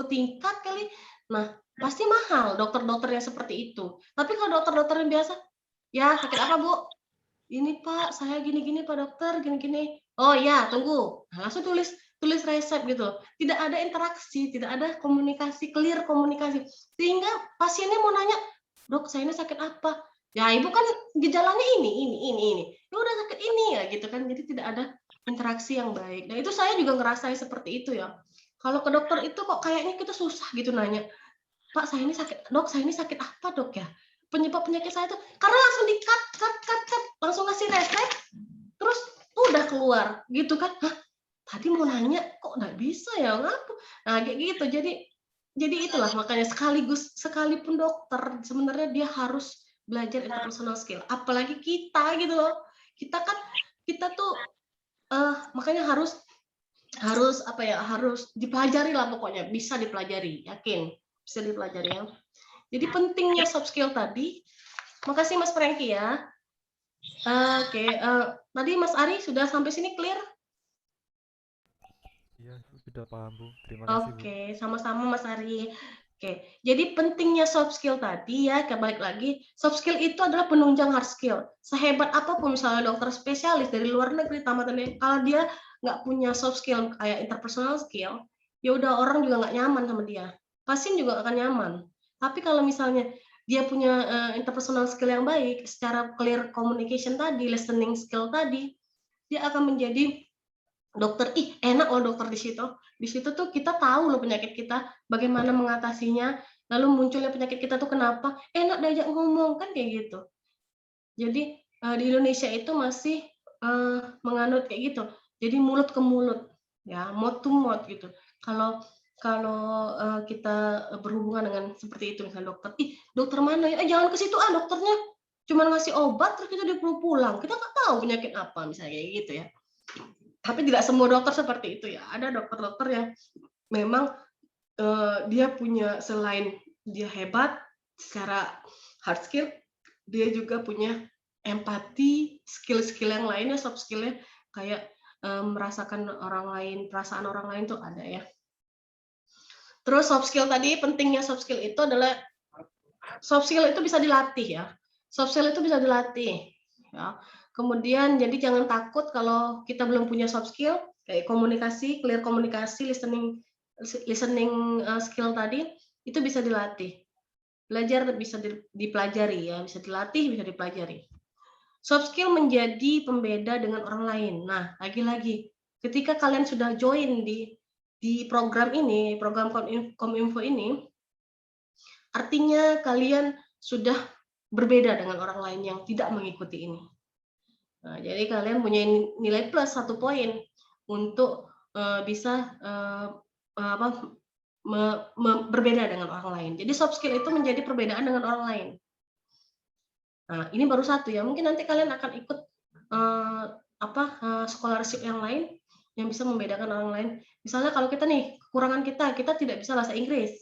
tingkat kali. Nah, pasti mahal dokter-dokter yang seperti itu. Tapi kalau dokter-dokter yang biasa, ya sakit apa Bu? Ini Pak, saya gini-gini Pak dokter, gini-gini. Oh ya, tunggu. Nah, langsung tulis resep gitu. Tidak ada interaksi, tidak ada komunikasi, clear komunikasi. Sehingga pasiennya mau nanya, Dok, saya ini sakit apa? Ya, Ibu kan gejalanya ini. Ya udah sakit ini ya gitu kan. Jadi tidak ada interaksi yang baik. Nah, itu saya juga ngerasain seperti itu ya. Kalau ke dokter itu kok kayaknya kita susah gitu nanya. Pak, saya ini sakit, Dok, saya ini sakit apa, Dok ya? Penyebab penyakit saya itu karena langsung di-cut, langsung ngasih resep, terus udah keluar gitu kan. Hah, tadi mau nanya kok nggak bisa ya, ngapa? Nah, kayak gitu. Jadi itulah makanya sekalipun dokter sebenarnya dia harus belajar interpersonal skill. Apalagi kita gitu loh. Kita tuh makanya harus apa ya? Harus dipelajari lah pokoknya, bisa dipelajari, yakin bisa dipelajari ya. Jadi pentingnya soft skill tadi. Makasih Mas Franky ya. Oke, tadi Mas Ari sudah sampai sini clear? Iya, sudah paham Bu. Terima kasih Bu. Oke, sama-sama Mas Ari. Oke, jadi pentingnya soft skill tadi ya, balik lagi, soft skill itu adalah penunjang hard skill. Sehebat apapun misalnya dokter spesialis dari luar negeri, tamatan, kalau dia nggak punya soft skill kayak interpersonal skill, ya udah orang juga nggak nyaman sama dia. Pasien juga akan nyaman. Tapi kalau misalnya dia punya interpersonal skill yang baik, secara clear communication tadi, listening skill tadi, dia akan menjadi dokter, enak loh dokter di situ. Di situ tuh kita tahu loh penyakit kita, bagaimana mengatasinya, lalu munculnya penyakit kita tuh kenapa, enak diajak ngomong, kan kayak gitu. Jadi di Indonesia itu masih menganut kayak gitu. Jadi mulut ke mulut, ya, mouth to mouth gitu. Kalau kita berhubungan dengan seperti itu, misalnya dokter, dokter mana ya? Jangan ke situ dokternya cuma ngasih obat terus kita disuruh pulang. Kita nggak tahu penyakit apa misalnya kayak gitu ya. Tapi tidak semua dokter seperti itu ya. Ada dokter-dokter yang memang dia punya, selain dia hebat secara hard skill, dia juga punya empati, skill-skill yang lainnya, soft skill-nya kayak merasakan orang lain, perasaan orang lain tuh ada ya. Terus soft skill tadi, pentingnya soft skill itu adalah soft skill itu bisa dilatih ya. Soft skill itu bisa dilatih ya. Kemudian jadi jangan takut kalau kita belum punya soft skill, kayak komunikasi, clear komunikasi, listening skill tadi, itu bisa dilatih. Belajar bisa dipelajari ya, bisa dilatih, bisa dipelajari. Soft skill menjadi pembeda dengan orang lain. Nah, lagi-lagi, ketika kalian sudah join di program ini, program Kominfo ini, artinya kalian sudah berbeda dengan orang lain yang tidak mengikuti ini. Nah, jadi kalian punya nilai plus 1 poin untuk bisa berbeda dengan orang lain. Jadi soft skill itu menjadi perbedaan dengan orang lain. Nah, ini baru 1 ya. Mungkin nanti kalian akan ikut scholarship yang lain yang bisa membedakan orang lain. Misalnya kalau kita nih, kekurangan kita tidak bisa bahasa Inggris.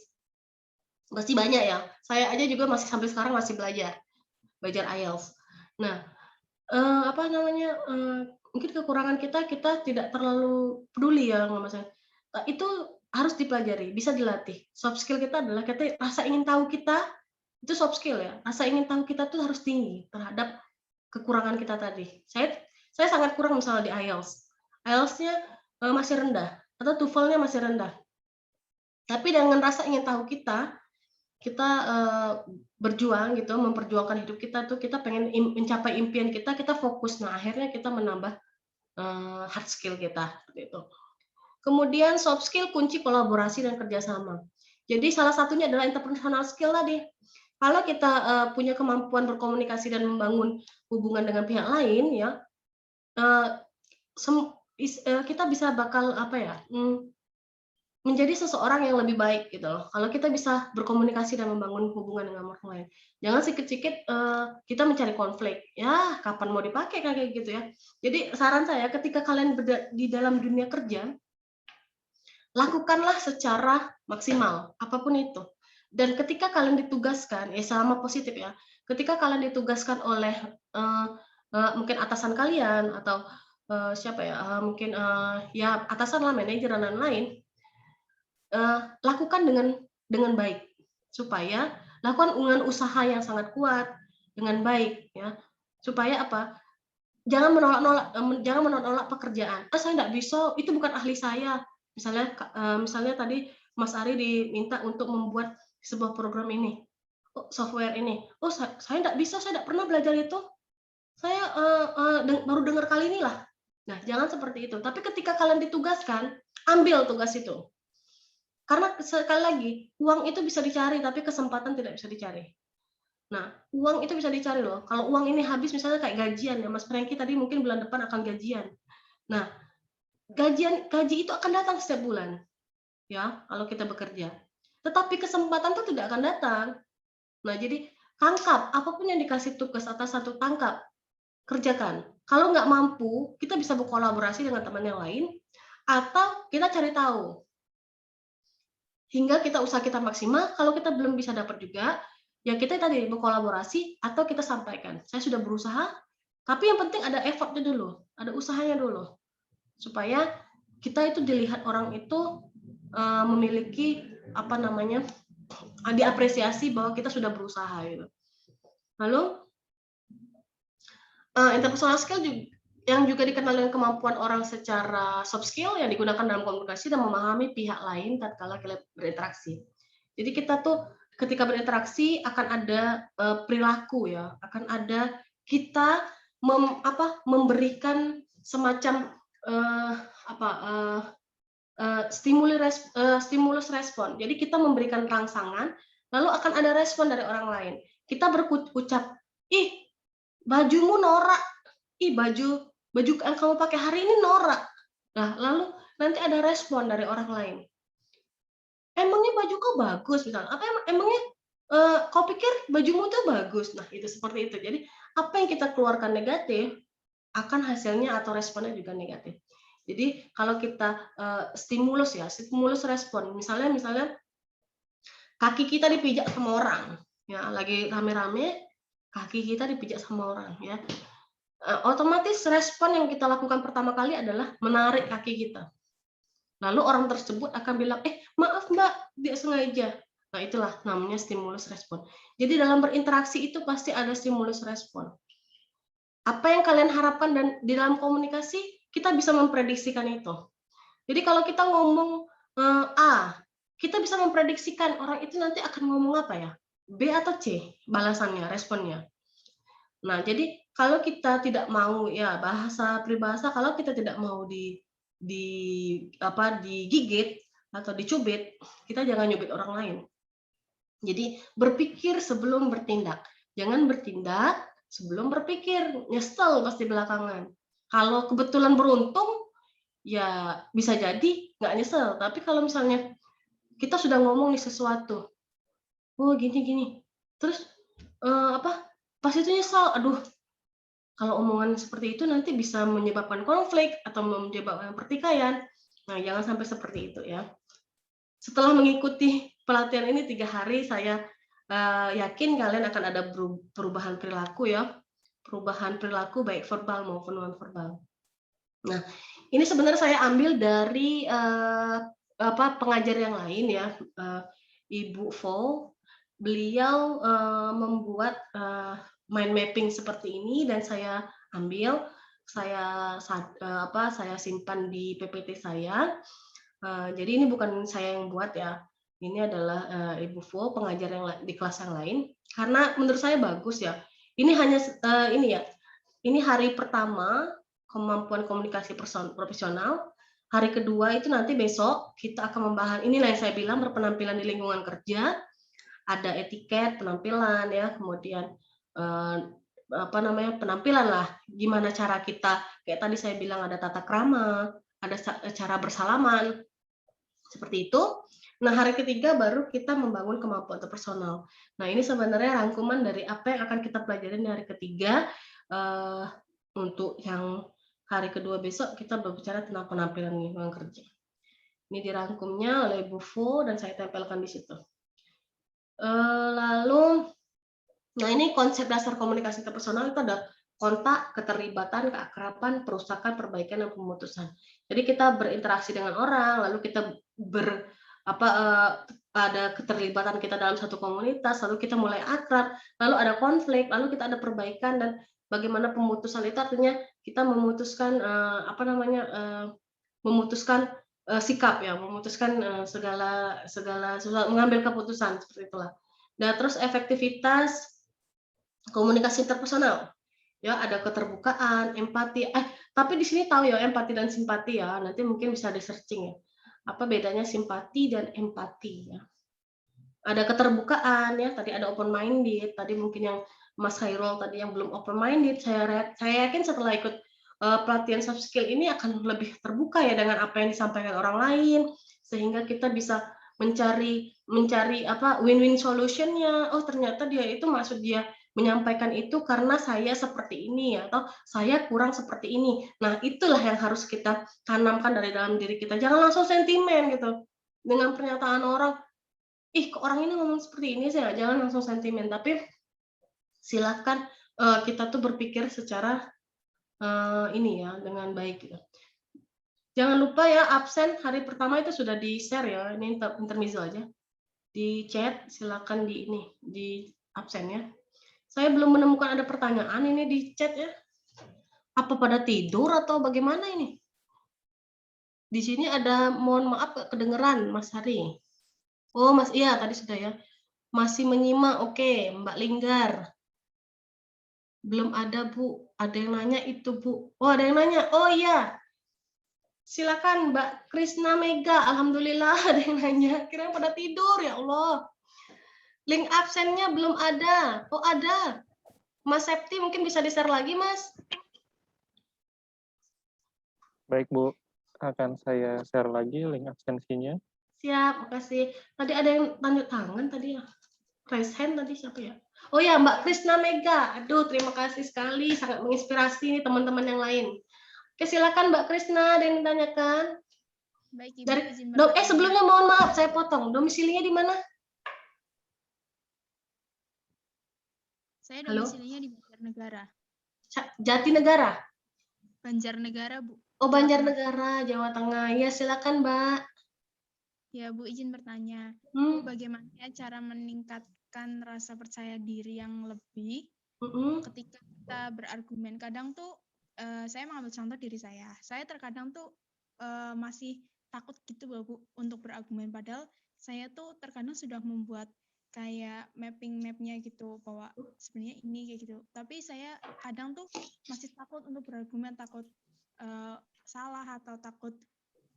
Pasti banyak ya. Saya aja juga masih sampai sekarang masih belajar IELTS. Nah, mungkin kekurangan kita tidak terlalu peduli ya sama saya. Itu harus dipelajari, bisa dilatih. Soft skill kita adalah rasa ingin tahu kita, itu soft skill ya. Rasa ingin tahu kita tuh harus tinggi terhadap kekurangan kita tadi. Saya sangat kurang misalnya di IELTS. IELTS-nya masih rendah atau TOEFL-nya masih rendah. Tapi dengan rasa ingin tahu kita berjuang gitu, memperjuangkan hidup kita tuh, kita pengen mencapai impian kita fokus. Nah, akhirnya kita menambah hard skill kita gitu. Kemudian soft skill kunci kolaborasi dan kerjasama. Jadi salah satunya adalah interpersonal skill tadi. Kalau kita punya kemampuan berkomunikasi dan membangun hubungan dengan pihak lain ya, kita bisa bakal menjadi seseorang yang lebih baik gitu loh. Kalau kita bisa berkomunikasi dan membangun hubungan dengan orang lain. Jangan sikit-sikit kita mencari konflik. Ya, kapan mau dipakai kayak gitu ya. Jadi saran saya ketika kalian di dalam dunia kerja, lakukanlah secara maksimal apapun itu. Dan ketika kalian ditugaskan, selama positif ya. Ketika kalian ditugaskan oleh mungkin atasan kalian atau mungkin ya atasan lah, manajer dan lain-lain, lakukan dengan baik, supaya lakukan dengan usaha yang sangat kuat dengan baik ya, supaya jangan menolak pekerjaan. Saya nggak bisa, itu bukan ahli saya. Misalnya tadi Mas Ari diminta untuk membuat sebuah program ini, software ini. Saya nggak bisa, saya nggak pernah belajar itu. Saya baru dengar kali ini lah. Nah, jangan seperti itu. Tapi ketika kalian ditugaskan, ambil tugas itu. Karena sekali lagi, uang itu bisa dicari, tapi kesempatan tidak bisa dicari. Nah, uang itu bisa dicari loh. Kalau uang ini habis, misalnya kayak gajian ya, Mas Franky tadi mungkin bulan depan akan gajian. Nah, gaji itu akan datang setiap bulan, ya, kalau kita bekerja. Tetapi kesempatan itu tidak akan datang. Nah, jadi tangkap apapun yang dikasih tugas atas satu, tangkap, kerjakan. Kalau nggak mampu, kita bisa berkolaborasi dengan teman yang lain, atau kita cari tahu. Hingga kita usaha kita maksimal, kalau kita belum bisa dapat juga, ya kita tadi berkolaborasi atau kita sampaikan. Saya sudah berusaha, tapi yang penting ada effortnya dulu, ada usahanya dulu. Supaya kita itu dilihat orang itu memiliki diapresiasi bahwa kita sudah berusaha gitu. Lalu interpersonal skill yang juga dikenal dengan kemampuan orang secara soft skill yang digunakan dalam komunikasi dan memahami pihak lain tatkala kita berinteraksi. Jadi kita tuh ketika berinteraksi akan ada perilaku ya, akan ada kita memberikan semacam stimulus respon. Jadi kita memberikan rangsangan, lalu akan ada respon dari orang lain. Kita berucap, ih bajumu norak, ih baju yang kamu pakai hari ini norak. Nah, lalu nanti ada respon dari orang lain. Emangnya baju kau bagus misalnya? Emangnya kau pikir bajumu tuh bagus? Nah, itu seperti itu. Jadi apa yang kita keluarkan negatif akan hasilnya atau responnya juga negatif. Jadi kalau kita stimulus respon. Misalnya kaki kita dipijak sama orang, ya lagi rame-rame kaki kita dipijak sama orang, ya. Otomatis respon yang kita lakukan pertama kali adalah menarik kaki kita. Lalu orang tersebut akan bilang, maaf Mbak, tidak sengaja. Nah, itulah namanya stimulus respon. Jadi dalam berinteraksi itu pasti ada stimulus respon. apa yang kalian harapkan dan di dalam komunikasi kita bisa memprediksikan itu. Jadi kalau kita ngomong A, kita bisa memprediksikan orang itu nanti akan ngomong apa ya? B atau C balasannya, responnya. Nah, jadi kalau kita tidak mau ya bahasa peribahasa kalau kita tidak mau digigit atau dicubit, kita jangan nyubit orang lain. Jadi berpikir sebelum bertindak. Jangan bertindak sebelum berpikir. Nyesel pasti belakangan. Kalau kebetulan beruntung, ya bisa jadi nggak nyesel. Tapi kalau misalnya kita sudah ngomong nih sesuatu, oh gini, terus pas itu nyesel, aduh, kalau omongan seperti itu nanti bisa menyebabkan konflik atau menyebabkan pertikaian. Nah, jangan sampai seperti itu ya. Setelah mengikuti pelatihan ini 3 hari, saya yakin kalian akan ada perubahan perilaku ya, perubahan perilaku baik verbal maupun non verbal. Nah, ini sebenarnya saya ambil dari pengajar yang lain ya, Ibu Vo. Beliau membuat mind mapping seperti ini dan saya ambil, saya simpan di PPT saya. Jadi ini bukan saya yang buat ya, ini adalah Ibu Vo, pengajar yang di kelas yang lain. Karena menurut saya bagus ya. Ini hanya ini hari pertama kemampuan komunikasi profesional. Hari kedua itu nanti besok kita akan membahas ini yang saya bilang berpenampilan di lingkungan kerja. Ada etiket penampilan ya, kemudian penampilan lah, gimana cara kita, kayak tadi saya bilang ada tata krama, ada cara bersalaman, seperti itu. Nah, hari ketiga baru kita membangun kemampuan interpersonal. Nah, ini sebenarnya rangkuman dari apa yang akan kita pelajari di hari ketiga. Untuk yang hari kedua besok kita berbicara tentang penampilan lingkungan kerja. Ini dirangkumnya oleh Bu Vo dan saya tempelkan di situ. Lalu, nah ini konsep dasar komunikasi interpersonal itu ada kontak, keterlibatan, keakraban, perusakan, perbaikan, dan pemutusan. Jadi kita berinteraksi dengan orang, lalu kita ada keterlibatan kita dalam satu komunitas, lalu kita mulai akrab, lalu ada konflik, lalu kita ada perbaikan, dan bagaimana pemutusan itu artinya kita memutuskan memutuskan sikap ya, memutuskan segala sesuatu, mengambil keputusan seperti itulah. Nah, terus efektivitas komunikasi interpersonal. Ya, ada keterbukaan, empati. Tapi di sini tahu ya empati dan simpati ya. Nanti mungkin bisa di-searching ya. Apa bedanya simpati dan empati ya. Ada keterbukaan ya, tadi ada open minded, tadi mungkin yang Mas Khairul tadi yang belum open minded, saya yakin setelah ikut pelatihan soft skill ini akan lebih terbuka ya dengan apa yang disampaikan orang lain, sehingga kita bisa mencari win-win solution-nya. Oh, ternyata dia itu maksud dia menyampaikan itu karena saya seperti ini ya, atau saya kurang seperti ini. Nah, itulah yang harus kita tanamkan dari dalam diri kita. Jangan langsung sentimen gitu. Dengan pernyataan orang, ih kok orang ini ngomong seperti ini sih, jangan langsung sentimen, tapi silakan kita tuh berpikir secara ini ya, dengan baik gitu. Jangan lupa ya, absen hari pertama itu sudah di-share ya, ini intermezzo aja. Di chat, silakan di absen ya. Saya belum menemukan ada pertanyaan ini di chat ya. Apa pada tidur atau bagaimana ini? Di sini ada, mohon maaf kedengeran Mas Hari. Oh, Mas, iya tadi sudah ya. Masih menyimak, oke, Mbak Linggar. Belum ada, Bu. Ada yang nanya itu, Bu. Oh, ada yang nanya. Oh, iya. Silakan, Mbak Krisna Mega. Alhamdulillah ada yang nanya. Kira pada tidur, ya Allah. Link absennya belum ada. Oh, ada. Mas Septi mungkin bisa di-share lagi, Mas. Baik, Bu. Akan saya share lagi link absensinya. Siap, makasih. Tadi ada yang tanda tangan tadi ya. Raise hand tadi siapa ya? Oh ya, Mbak Krisna Mega. Aduh, terima kasih sekali. Sangat menginspirasi nih teman-teman yang lain. Oke, silakan Mbak Krisna, ada yang ditanyakan? Baik, Ibu, izin bertanya. Sebelumnya mohon maaf, saya potong. Domisilinya di mana? Saya domisilinya di Banjarnegara. Jatinegara? Banjarnegara, Bu. Oh, Banjarnegara, Jawa Tengah. Ya, silakan, Mbak. Ya, Bu, izin bertanya. Bu, bagaimana cara meningkatkan rasa percaya diri yang lebih ketika kita berargumen. Kadang tuh saya mengambil contoh diri saya. Saya terkadang tuh masih takut gitu loh Bu untuk berargumen. Padahal saya tuh terkadang sudah membuat kayak mapnya gitu bahwa sebenarnya ini kayak gitu. Tapi saya kadang tuh masih takut untuk berargumen, takut salah atau takut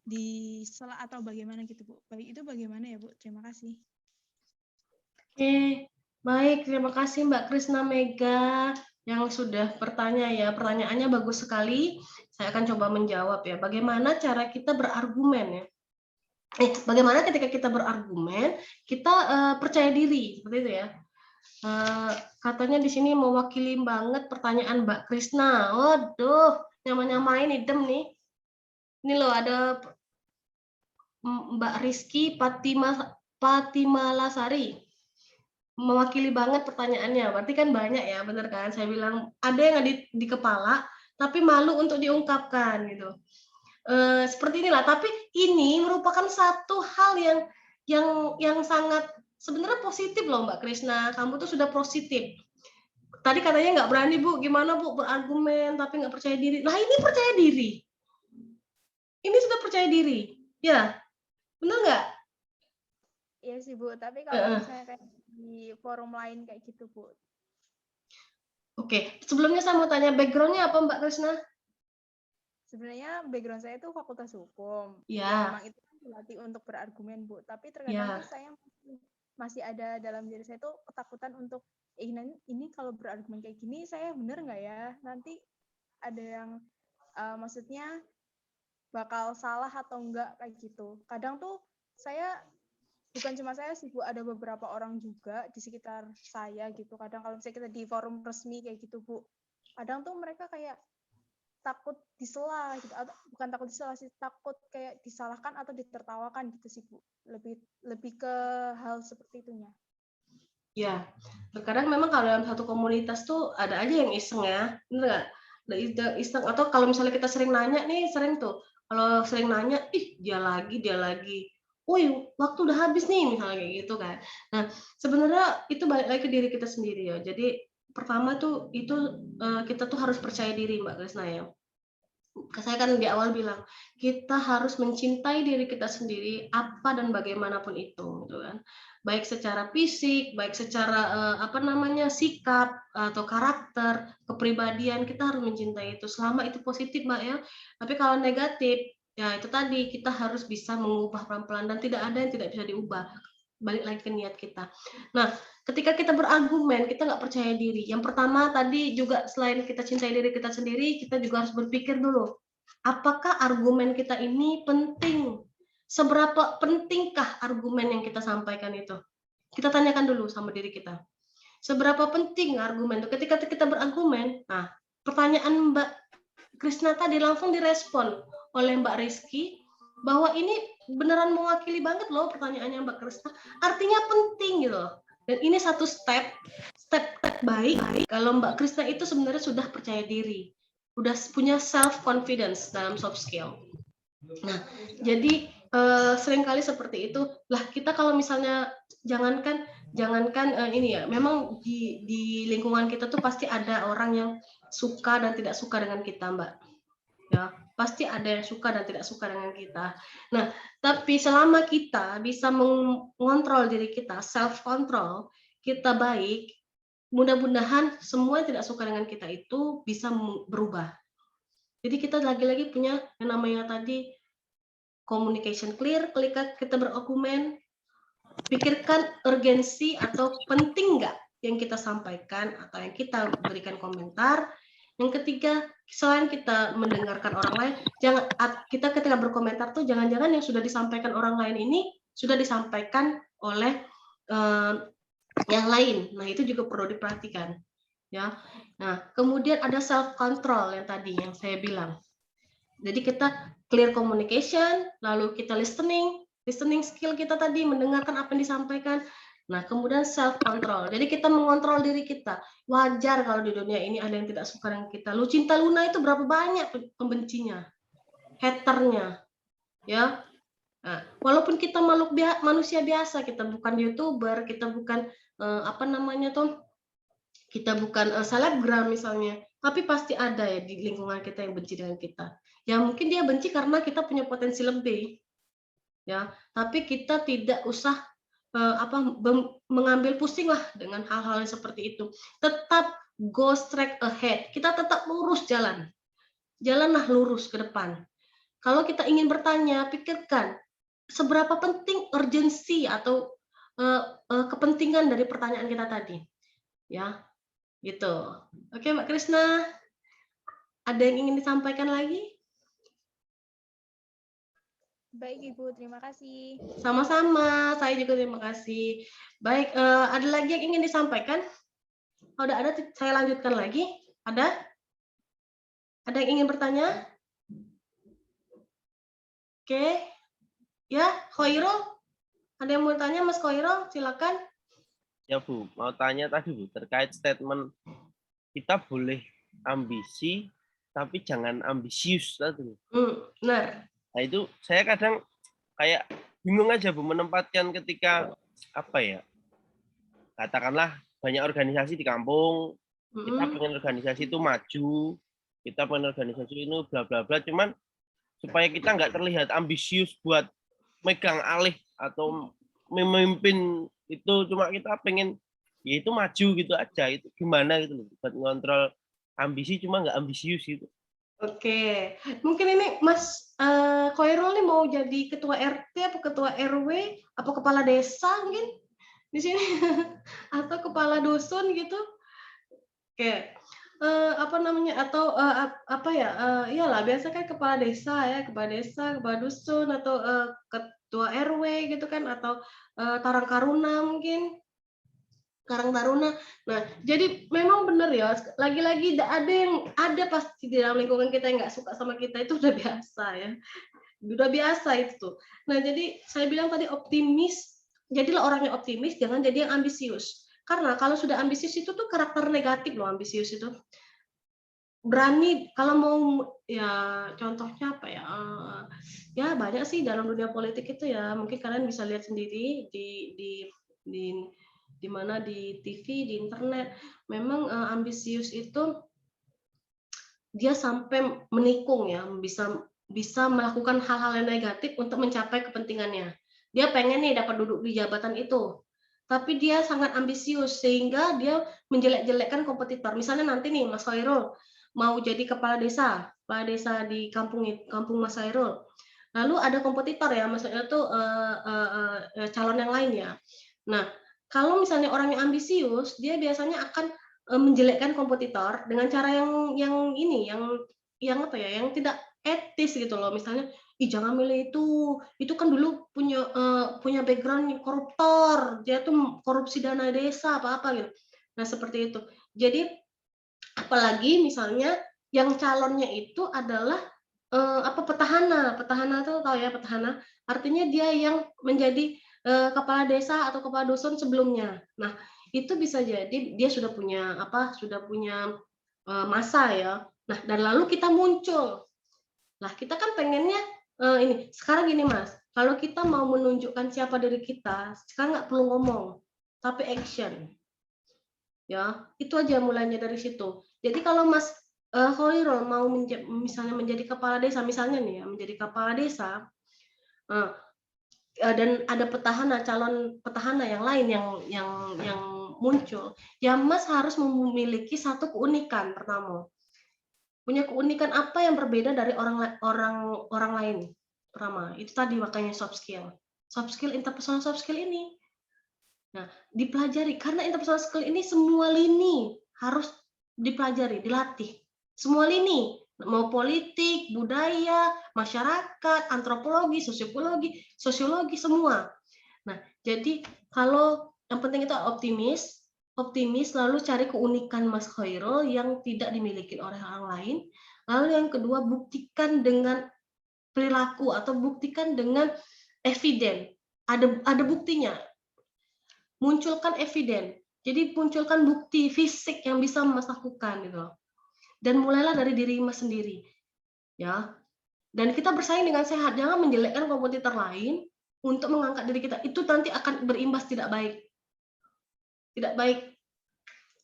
disela atau bagaimana gitu Bu. Baik, itu bagaimana ya Bu? Terima kasih. Oke, baik, terima kasih Mbak Krisna Mega yang sudah bertanya ya. Pertanyaannya bagus sekali. Saya akan coba menjawab ya. Bagaimana cara kita berargumen ya? Bagaimana ketika kita berargumen, kita percaya diri, seperti itu ya. Katanya di sini mewakili banget pertanyaan Mbak Krisna. Waduh, nyama-nyamain idem nih. Ini loh ada Mbak Rizky Fatima Lasari. Mewakili banget pertanyaannya. Berarti kan banyak ya, bener kan? Saya bilang ada yang di kepala, tapi malu untuk diungkapkan gitu. Seperti inilah. Tapi ini merupakan satu hal yang sangat sebenarnya positif loh Mbak Krisna. Kamu tuh sudah positif. Tadi katanya nggak berani Bu, gimana Bu berargumen tapi nggak percaya diri. Nah ini percaya diri. Ini sudah percaya diri, ya, benar nggak? Iya sih Bu, tapi kalau misalnya kayak di forum lain kayak gitu Bu. Oke, sebelumnya saya mau tanya background-nya apa Mbak Krisna? Sebenarnya background saya itu fakultas hukum. Ya. Memang itu kan dilatih untuk berargumen Bu, tapi terkadang tuh saya masih ada dalam diri saya tuh ketakutan untuk ini kalau berargumen kayak gini saya bener nggak ya? Nanti ada yang maksudnya bakal salah atau enggak kayak gitu. Kadang tuh saya bukan cuma saya sih Bu, ada beberapa orang juga di sekitar saya gitu. Kadang kalau misalnya kita di forum resmi kayak gitu Bu, kadang tuh mereka kayak takut disela gitu, atau bukan takut disela sih, takut kayak disalahkan atau ditertawakan gitu sih Bu. Lebih ke hal seperti itunya. Ya, terkadang memang kalau dalam satu komunitas tuh ada aja yang iseng ya, bener nggak? Iseng, atau kalau misalnya kita sering nanya nih, sering tuh, kalau sering nanya, ih dia lagi, wih waktu udah habis nih, misalnya kayak gitu kan. Nah, sebenarnya itu balik lagi ke diri kita sendiri ya. Jadi pertama tuh itu kita tuh harus percaya diri Mbak Krisna ya. Saya kan di awal bilang kita harus mencintai diri kita sendiri apa dan bagaimanapun itu, gitu kan. Baik secara fisik, baik secara sikap atau karakter, kepribadian kita harus mencintai itu. Selama itu positif, Mbak ya. Tapi kalau negatif, ya itu tadi kita harus bisa mengubah pelan-pelan dan tidak ada yang tidak bisa diubah. Balik lagi ke niat kita. Nah, ketika kita berargumen, kita nggak percaya diri. Yang pertama tadi juga selain kita cintai diri kita sendiri, kita juga harus berpikir dulu, apakah argumen kita ini penting? Seberapa pentingkah argumen yang kita sampaikan itu? Kita tanyakan dulu sama diri kita. Seberapa penting argumen itu? Ketika kita berargumen, nah pertanyaan Mbak Krisna tadi langsung direspon oleh Mbak Rizky, bahwa ini beneran mewakili banget loh pertanyaannya Mbak Krisna, artinya penting gitu loh. Dan ini satu step baik kalau Mbak Krisna itu sebenarnya sudah percaya diri, udah punya self confidence dalam soft skill. Nah, jadi seringkali seperti itu. Lah kita kalau misalnya jangankan ini ya, memang di lingkungan kita tuh pasti ada orang yang suka dan tidak suka dengan kita, Mbak. Ya, pasti ada yang suka dan tidak suka dengan kita. Nah, tapi selama kita bisa mengontrol diri kita, self control, kita baik, mudah-mudahan semua yang tidak suka dengan kita itu bisa berubah. Jadi kita lagi-lagi punya yang namanya tadi communication clear, ketika kita berargumen, pikirkan urgensi atau penting nggak yang kita sampaikan atau yang kita berikan komentar. Yang ketiga, selain kita mendengarkan orang lain, kita ketika berkomentar tuh jangan-jangan yang sudah disampaikan orang lain ini sudah disampaikan oleh yang lain. Nah, itu juga perlu diperhatikan. Ya. Nah, kemudian ada self control yang tadi yang saya bilang. Jadi kita clear communication, lalu kita listening skill kita tadi mendengarkan apa yang disampaikan. Nah, kemudian self control. Jadi kita mengontrol diri kita. Wajar kalau di dunia ini ada yang tidak suka dengan kita. Lucinta Luna itu berapa banyak pembencinya, haternya, ya. Nah, walaupun kita manusia biasa, kita bukan YouTuber, kita bukan kita bukan selebgram misalnya, tapi pasti ada ya di lingkungan kita yang benci dengan kita. Ya mungkin dia benci karena kita punya potensi lebih, ya. Tapi kita tidak usah mengambil pusing lah dengan hal-hal yang seperti itu. Tetap go straight ahead. Kita tetap lurus jalan. Jalanlah lurus ke depan. Kalau kita ingin bertanya, pikirkan seberapa penting urgensi atau kepentingan dari pertanyaan kita tadi. Ya. Gitu. Oke, Mbak Krisna. Ada yang ingin disampaikan lagi? Baik, Ibu. Terima kasih. Sama-sama. Saya juga terima kasih. Baik, ada lagi yang ingin disampaikan? Oh, udah ada, saya lanjutkan lagi. Ada? Ada yang ingin bertanya? Oke. Ya, Khairul. Ada yang mau tanya, Mas Khairul? Silakan. Ya Bu, mau tanya tadi Bu, terkait statement kita boleh ambisi, tapi jangan ambisius tadi. Benar. Nah itu saya kadang kayak bingung aja Bu, menempatkan ketika apa ya, katakanlah banyak organisasi di kampung, kita pengen organisasi itu maju, kita pengen organisasi ini bla bla bla, cuman supaya kita nggak terlihat ambisius buat megang alih atau memimpin itu, cuma kita pengen ya itu maju gitu aja, itu gimana gitu loh buat ngontrol ambisi cuma nggak ambisius gitu. Oke, mungkin ini Mas Khairul nih mau jadi ketua RT atau ketua RW atau kepala desa mungkin di sini atau kepala dusun gitu. Oke. Apa namanya, atau apa ya, iyalah biasa kan kepala desa ya, kepala dusun, atau ketua RW gitu kan, atau Karang Taruna mungkin, Karang Taruna. Nah, jadi memang benar ya, lagi-lagi ada pasti di dalam lingkungan kita yang nggak suka sama kita, itu udah biasa ya, udah biasa itu. Nah, jadi saya bilang tadi optimis, jadilah orang yang optimis, jangan jadi yang ambisius. Karena kalau sudah ambisius itu tuh karakter negatif loh, ambisius itu. Berani kalau mau, ya contohnya apa ya, ya banyak sih dalam dunia politik itu ya, mungkin kalian bisa lihat sendiri di mana, di TV, di internet. Memang ambisius itu dia sampai menikung ya, bisa melakukan hal-hal yang negatif untuk mencapai kepentingannya. Dia pengen nih dapat duduk di jabatan itu, tapi dia sangat ambisius sehingga dia menjelek-jelekkan kompetitor. Misalnya nanti nih Mas Khairul mau jadi kepala desa di kampung Mas Khairul. Lalu ada kompetitor ya, maksudnya tuh calon yang lain ya. Nah, kalau misalnya orang yang ambisius, dia biasanya akan menjelekkan kompetitor dengan cara yang ini, yang apa ya, yang tidak etis gitu loh. Misalnya, ih jangan milih itu kan dulu punya background koruptor, dia tuh korupsi dana desa apa-apa gitu. Nah, seperti itu. Jadi apalagi misalnya yang calonnya itu adalah petahana tuh tahu ya, petahana artinya dia yang menjadi kepala desa atau kepala dusun sebelumnya. Nah, itu bisa jadi dia sudah punya masa ya. Nah, dan lalu kita muncul. Lah, kita kan pengennya ini. Sekarang gini Mas, kalau kita mau menunjukkan siapa diri kita, sekarang nggak perlu ngomong, tapi action. Ya, itu aja mulainya dari situ. Jadi kalau Mas Khairul mau misalnya menjadi kepala desa, misalnya nih ya, menjadi kepala desa, dan ada calon petahana yang lain yang muncul, ya Mas harus memiliki satu keunikan. Pertama, punya keunikan apa yang berbeda dari orang lain. Pertama, itu tadi makanya soft skill, interpersonal soft skill ini. Nah, dipelajari karena interpersonal skill ini semua lini harus dipelajari, dilatih. Semua lini, mau politik, budaya, masyarakat, antropologi, sosiologi semua. Nah, jadi kalau yang penting itu optimis lalu cari keunikan Mas Khairul yang tidak dimiliki oleh orang lain. Lalu yang kedua, buktikan dengan perilaku atau buktikan dengan eviden. Ada buktinya. Munculkan eviden. Jadi munculkan bukti fisik yang bisa Mas lakukan gitu. Dan mulailah dari diri Mas sendiri. Ya. Dan kita bersaing dengan sehat, jangan menjelekkan kompetitor lain untuk mengangkat diri kita. Itu nanti akan berimbas tidak baik. Tidak baik.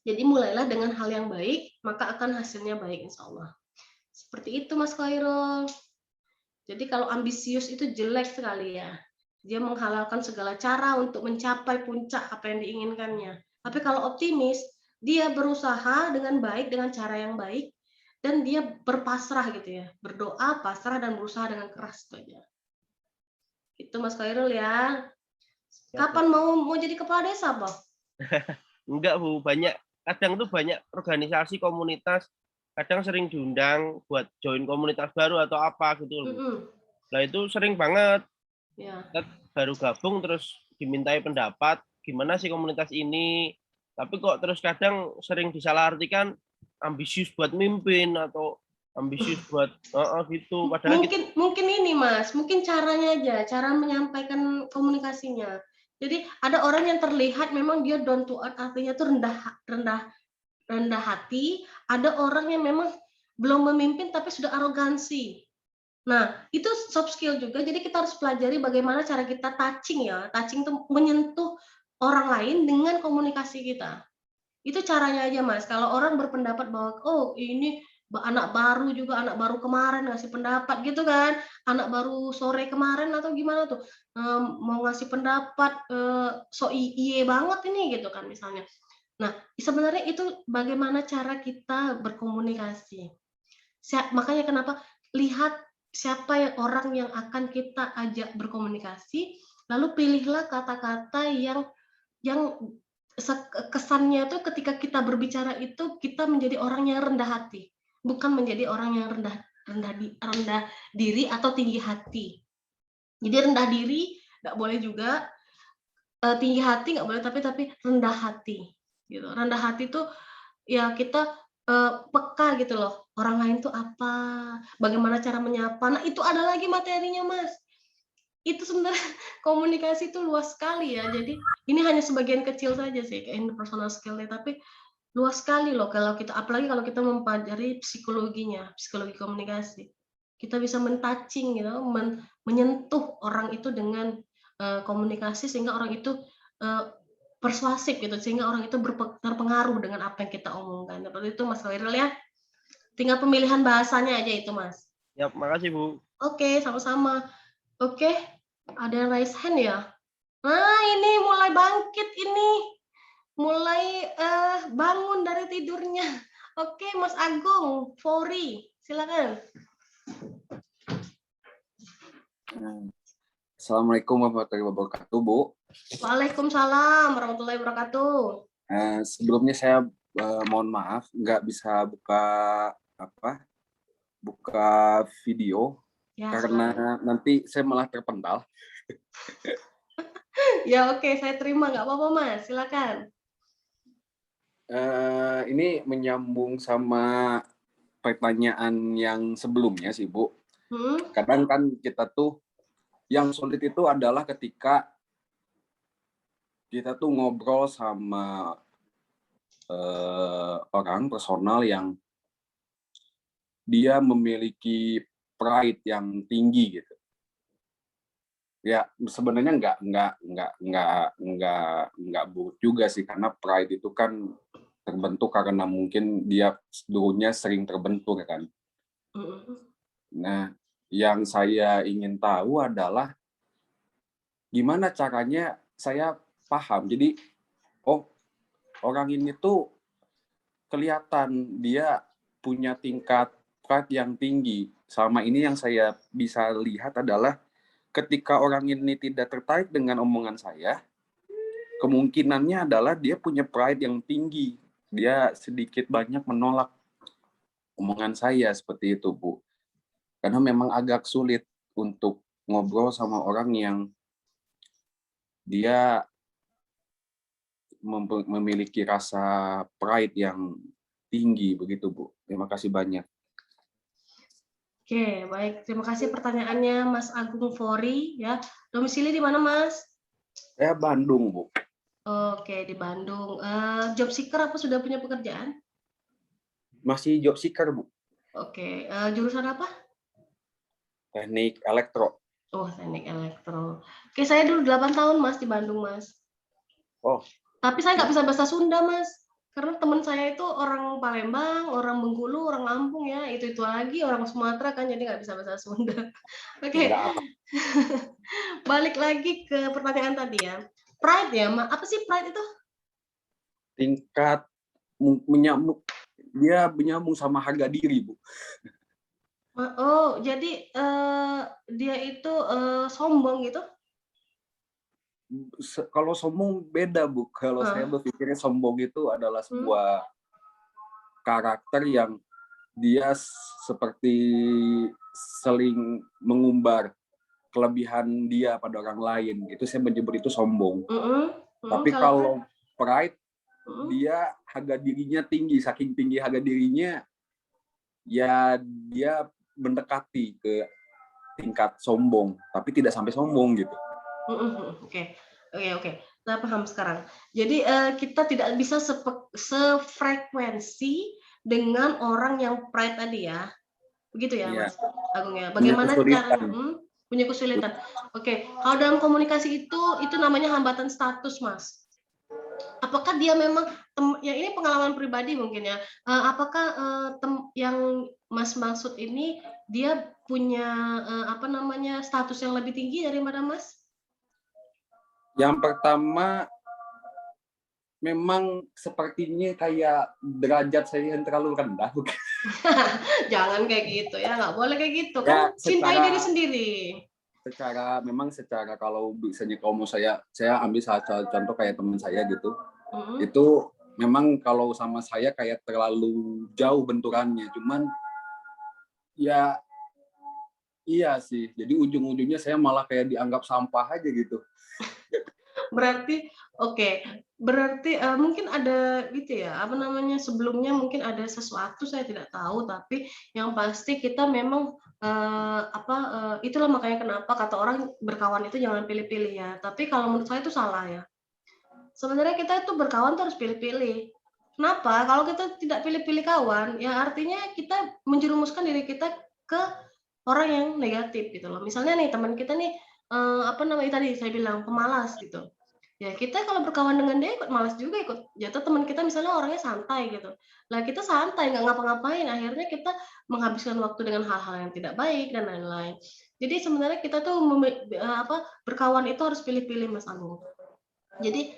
Jadi mulailah dengan hal yang baik, maka akan hasilnya baik insya Allah. Seperti itu Mas Khairul. Jadi kalau ambisius itu jelek sekali ya. Dia menghalalkan segala cara untuk mencapai puncak apa yang diinginkannya. Tapi kalau optimis, dia berusaha dengan baik, dengan cara yang baik, dan dia berpasrah gitu ya. Berdoa, pasrah, dan berusaha dengan keras itu aja. Itu Mas Khairul ya. Kapan mau jadi kepala desa, Boh? Enggak, Bu. Kadang tuh banyak organisasi, komunitas, kadang sering diundang buat join komunitas baru atau apa gitu loh. Nah itu sering banget. Ya. Kita baru gabung terus dimintai pendapat, gimana sih komunitas ini. Tapi kok terus kadang sering disalahartikan ambisius buat mimpin atau ambisius buat gitu. Padahal mungkin ini Mas, mungkin caranya aja, cara menyampaikan komunikasinya. Jadi ada orang yang terlihat memang dia down to earth, artinya tuh rendah hati. Ada orang yang memang belum memimpin tapi sudah arogansi. Nah, itu soft skill juga. Jadi kita harus pelajari bagaimana cara kita touching ya. Touching itu menyentuh orang lain dengan komunikasi kita. Itu caranya aja Mas. Kalau orang berpendapat bahwa oh ini anak baru kemarin ngasih pendapat gitu kan, anak baru sore kemarin atau gimana tuh mau ngasih pendapat so iye banget ini gitu kan misalnya. Nah sebenarnya itu bagaimana cara kita berkomunikasi. Makanya kenapa lihat siapa yang orang yang akan kita ajak berkomunikasi, lalu pilihlah kata-kata yang kesannya tuh ketika kita berbicara itu kita menjadi orang yang rendah hati, bukan menjadi orang yang rendah diri atau tinggi hati. Jadi rendah diri nggak boleh juga, tinggi hati nggak boleh, tapi rendah hati gitu. Rendah hati tuh ya kita peka gitu loh, orang lain tuh apa, bagaimana cara menyapa. Nah itu ada lagi materinya Mas. Itu sebenarnya komunikasi itu luas sekali ya. Jadi ini hanya sebagian kecil saja sih interpersonal skill-nya, tapi luas sekali loh kalau kita, apalagi kalau kita mempelajari psikologinya, psikologi komunikasi. Kita bisa men-touching gitu, menyentuh orang itu dengan komunikasi sehingga orang itu persuasif gitu, sehingga orang itu terpengaruh dengan apa yang kita omongkan. Seperti itu Mas Khairul ya. Tinggal pemilihan bahasanya aja itu Mas. Ya, makasih Bu. Oke, sama-sama. Oke, ada yang raise hand ya? Nah, ini mulai bangkit ini. Mulai bangun dari tidurnya. Oke, Mas Agung, Fori, silakan. Assalamualaikum warahmatullahi wabarakatuh, Bu. Waalaikumsalam warahmatullahi wabarakatuh. Sebelumnya saya mohon maaf nggak bisa buka video ya, karena nanti saya malah terpental. Ya oke, saya terima, nggak apa-apa Mas, silakan. Ini menyambung sama pertanyaan yang sebelumnya sih Bu. Kadang kan kita tuh yang sulit itu adalah ketika kita tuh ngobrol sama orang personal yang dia memiliki pride yang tinggi gitu. Ya sebenarnya nggak buruk juga sih, karena pride itu kan terbentuk karena mungkin dia dulunya sering terbentuk kan. Nah, yang saya ingin tahu adalah gimana caranya saya paham. Jadi, oh orang ini tuh kelihatan dia punya tingkat pride yang tinggi. Selama ini yang saya bisa lihat adalah ketika orang ini tidak tertarik dengan omongan saya, kemungkinannya adalah dia punya pride yang tinggi. Dia sedikit banyak menolak omongan saya, seperti itu, Bu. Karena memang agak sulit untuk ngobrol sama orang yang dia memiliki rasa pride yang tinggi, begitu, Bu. Terima kasih banyak. Oke, baik. Terima kasih pertanyaannya Mas Agung Fori ya. Domisili di mana, Mas? Saya Bandung, Bu. Oke, di Bandung. Job seeker apa sudah punya pekerjaan? Masih job seeker, Bu. Oke, jurusan apa? Teknik elektro. Oh, teknik elektro. Oke, saya dulu 8 tahun, Mas, di Bandung, Mas. Oh. Tapi saya nggak bisa bahasa Sunda, Mas. Karena teman saya itu orang Palembang, orang Bengkulu, orang Lampung ya, itu lagi orang Sumatera kan, jadi nggak bisa bahasa Sunda. Oke. Balik lagi ke pertanyaan tadi ya. Pride ya, apa sih pride itu? Tingkat dia menyambung sama harga diri, Bu. Oh, jadi dia itu sombong gitu? Kalau sombong beda, Bu. Kalau saya berpikirnya sombong itu adalah sebuah karakter yang dia seperti saling mengumbar kelebihan dia pada orang lain. Itu saya menyebut itu sombong. Tapi kalau pride, dia harga dirinya tinggi. Saking tinggi harga dirinya, ya dia mendekati ke tingkat sombong, tapi tidak sampai sombong gitu. Oke. Saya paham sekarang. Jadi kita tidak bisa sefrekuensi dengan orang yang pride tadi ya, begitu ya, Mas Agung ya. Bagaimana cara punya kesulitan? Oke. Kalau dalam komunikasi itu namanya hambatan status, Mas. Apakah dia memang ya ini pengalaman pribadi mungkin ya. Apakah yang Mas maksud ini dia punya status yang lebih tinggi daripada Mas? Yang pertama, memang sepertinya kayak derajat saya yang terlalu rendah. Jangan kayak gitu ya, nggak boleh kayak gitu. Kan cintai diri sendiri. Secara kalau misalnya kamu saya ambil contoh kayak teman saya gitu. Itu memang kalau sama saya kayak terlalu jauh benturannya. Cuman ya iya sih. Jadi ujung-ujungnya saya malah kayak dianggap sampah aja gitu. Berarti mungkin ada gitu ya, sebelumnya mungkin ada sesuatu saya tidak tahu, tapi yang pasti kita memang itulah makanya kenapa kata orang berkawan itu jangan pilih-pilih ya. Tapi kalau menurut saya itu salah ya. Sebenarnya kita itu berkawan tuh harus pilih-pilih. Kenapa? Kalau kita tidak pilih-pilih kawan, ya artinya kita menjerumuskan diri kita ke orang yang negatif gitu loh. Misalnya nih teman kita nih tadi saya bilang pemalas gitu. Ya kita kalau berkawan dengan dia ikut malas juga, ikut jatuh. Teman kita misalnya orangnya santai gitu. Lah kita santai nggak ngapa-ngapain, akhirnya kita menghabiskan waktu dengan hal-hal yang tidak baik dan lain-lain. Jadi sebenarnya kita tuh berkawan itu harus pilih-pilih, Mas Agung. Jadi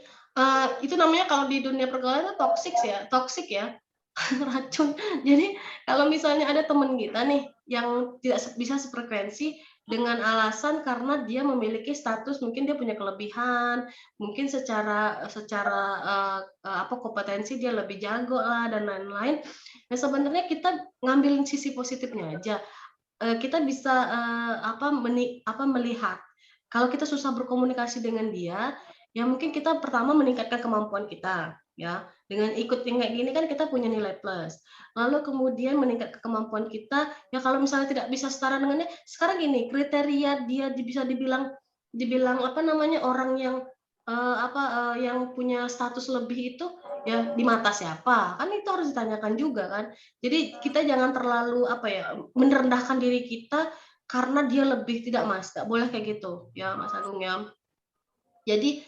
itu namanya kalau di dunia pergaulan itu toksik ya. Racun. Jadi kalau misalnya ada teman kita nih yang tidak bisa sefrekuensi dengan alasan karena dia memiliki status, mungkin dia punya kelebihan, mungkin secara kompetensi dia lebih jago lah dan lain-lain. Nah sebenarnya kita ngambil sisi positifnya aja. Kita bisa melihat kalau kita susah berkomunikasi dengan dia, ya mungkin kita pertama meningkatkan kemampuan kita ya. Dengan ikut yang kayak gini kan kita punya nilai plus. Lalu kemudian meningkatkan kemampuan kita, ya kalau misalnya tidak bisa setara dengannya, sekarang gini, kriteria dia bisa dibilang orang yang yang punya status lebih itu ya di mata siapa? Kan itu harus ditanyakan juga kan. Jadi kita jangan terlalu merendahkan diri kita karena dia lebih, tidak Mas, nggak boleh kayak gitu ya Mas Agung ya. Jadi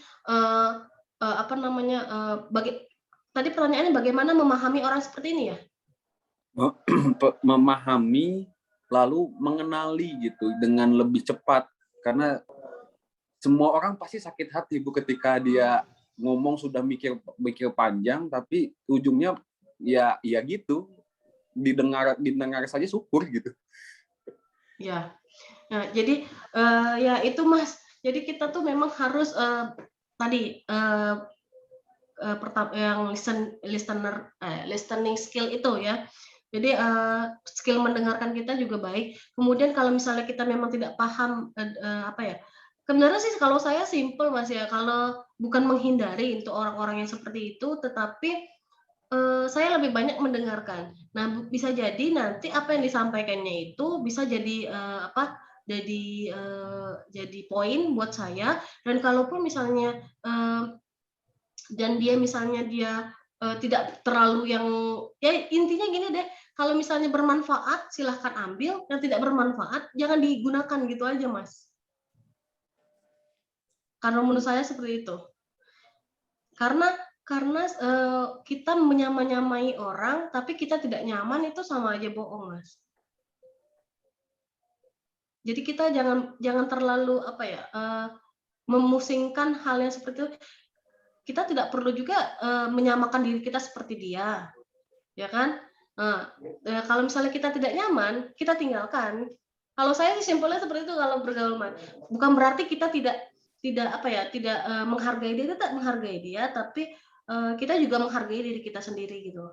tadi pertanyaannya bagaimana memahami orang seperti ini ya? Memahami lalu mengenali gitu dengan lebih cepat, karena semua orang pasti sakit hati Bu ketika dia ngomong sudah mikir panjang tapi ujungnya ya gitu, didengar saja syukur gitu. Ya. Nah, jadi ya itu Mas. Jadi kita tuh memang harus yang listening skill itu ya. Jadi skill mendengarkan kita juga baik. Kemudian kalau misalnya kita memang tidak paham sebenarnya sih kalau saya simple Mas ya, kalau bukan menghindari untuk orang-orang yang seperti itu, tetapi saya lebih banyak mendengarkan. Nah, bisa jadi nanti apa yang disampaikannya itu bisa jadi jadi poin buat saya. Dan kalaupun misalnya dan dia misalnya tidak terlalu yang ya intinya gini deh, kalau misalnya bermanfaat silahkan ambil, yang tidak bermanfaat jangan digunakan gitu aja Mas. Karena menurut saya seperti itu. Karena Karena kita menyamai orang, tapi kita tidak nyaman, itu sama aja bohong, Mas. Jadi kita jangan terlalu memusingkan hal yang seperti itu. Kita tidak perlu juga menyamakan diri kita seperti dia, ya kan? Kalau misalnya kita tidak nyaman, kita tinggalkan. Kalau saya sih simpelnya seperti itu kalau bergaul, bukan berarti kita tidak menghargai dia, kita menghargai dia, tapi kita juga menghargai diri kita sendiri gitu.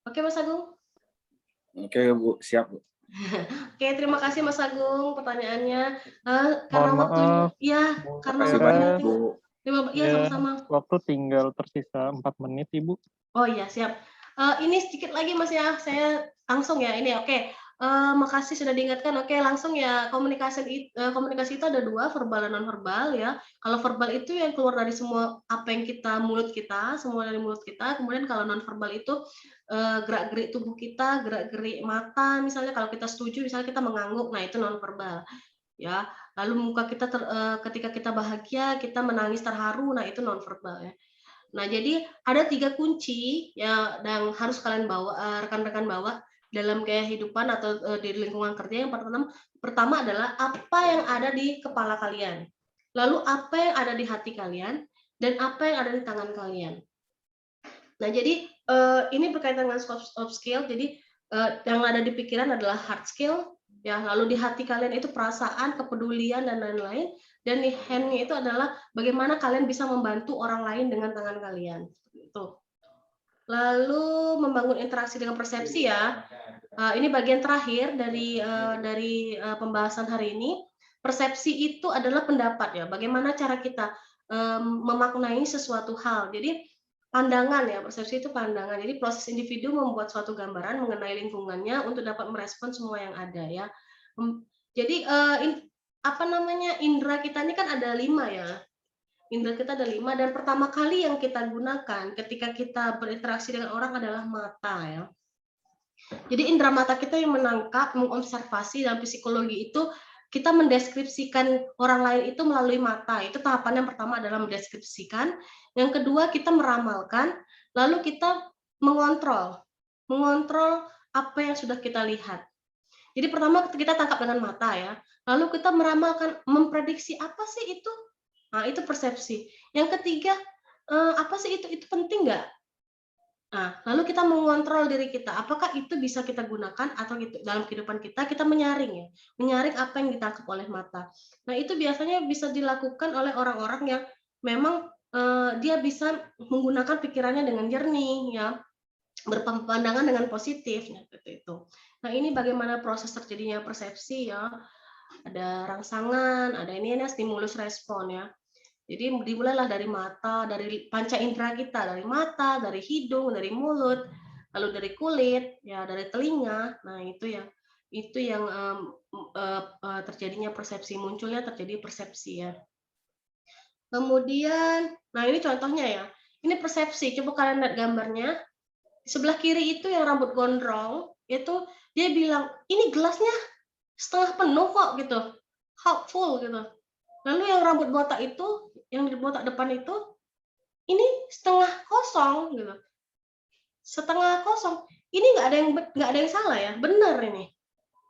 Oke, Mas Agung? Oke, Bu, siap, Bu. Oke, terima kasih Mas Agung pertanyaannya. Karena Mohon waktunya, maaf, ya, Bu karena Vera. waktunya, Bu. ya sama-sama. Waktu tinggal tersisa 4 menit, Ibu. Oh iya, siap. Ini sedikit lagi Mas ya, saya langsung ya ini. Oke. Makasih sudah diingatkan. Oke, langsung ya, komunikasi itu ada 2, verbal dan non verbal ya. Kalau verbal itu yang keluar dari semua apa yang semua dari mulut kita. Kemudian kalau non verbal itu gerak-gerik tubuh kita, gerak-gerik mata, misalnya kalau kita setuju, misalnya kita mengangguk, nah itu non verbal ya. Lalu muka kita ketika kita bahagia, kita menangis terharu, nah itu non verbal ya. Nah, jadi ada 3 kunci ya yang harus kalian bawa, rekan-rekan bawa dalam gaya hidupan atau di lingkungan kerja. Yang pertama adalah apa yang ada di kepala kalian, lalu apa yang ada di hati kalian, dan apa yang ada di tangan kalian. Nah, jadi ini berkaitan dengan soft skill. Jadi yang ada di pikiran adalah hard skill, ya. Lalu di hati kalian itu perasaan, kepedulian dan lain-lain. Dan di hand-nya itu adalah bagaimana kalian bisa membantu orang lain dengan tangan kalian. Itu. Lalu membangun interaksi dengan persepsi ya. Ini bagian terakhir dari pembahasan hari ini. Persepsi itu adalah pendapat ya. Bagaimana cara kita memaknai sesuatu hal. Jadi pandangan ya, persepsi itu pandangan. Jadi proses individu membuat suatu gambaran mengenai lingkungannya untuk dapat merespon semua yang ada ya. Jadi indera kita ini kan ada 5 ya. Indera kita ada 5, dan pertama kali yang kita gunakan ketika kita berinteraksi dengan orang adalah mata ya. Jadi indera mata kita yang menangkap, mengobservasi, dalam psikologi itu kita mendeskripsikan orang lain itu melalui mata. Itu tahapan yang pertama adalah mendeskripsikan. Yang kedua kita meramalkan, lalu kita mengontrol apa yang sudah kita lihat. Jadi pertama kita tangkap dengan mata ya, lalu kita meramalkan, memprediksi apa sih itu. Nah, itu persepsi. Yang ketiga, apa sih itu penting nggak? Nah, lalu kita mengontrol diri kita, apakah itu bisa kita gunakan atau gitu dalam kehidupan kita menyaring ya, menyaring apa yang ditangkap oleh mata. Nah, itu biasanya bisa dilakukan oleh orang-orang yang memang dia bisa menggunakan pikirannya dengan jernih ya, berpandangan dengan positif, nah, seperti itu. Nah, ini bagaimana proses terjadinya persepsi ya. Ada rangsangan, ada ini stimulus respon ya. Jadi dimulailah dari mata, dari panca indera kita, dari mata, dari hidung, dari mulut, lalu dari kulit, ya dari telinga. Nah, itu yang terjadinya persepsi, munculnya terjadi persepsi ya. Kemudian, nah ini contohnya ya. Ini persepsi. Coba kalian lihat gambarnya. Di sebelah kiri itu yang rambut gondrong, itu dia bilang, ini gelasnya setengah penuh kok gitu, half full gitu. Lalu yang rambut botak itu, yang di botak depan itu, ini setengah kosong gitu. Setengah kosong. Ini nggak ada yang salah ya, benar ini,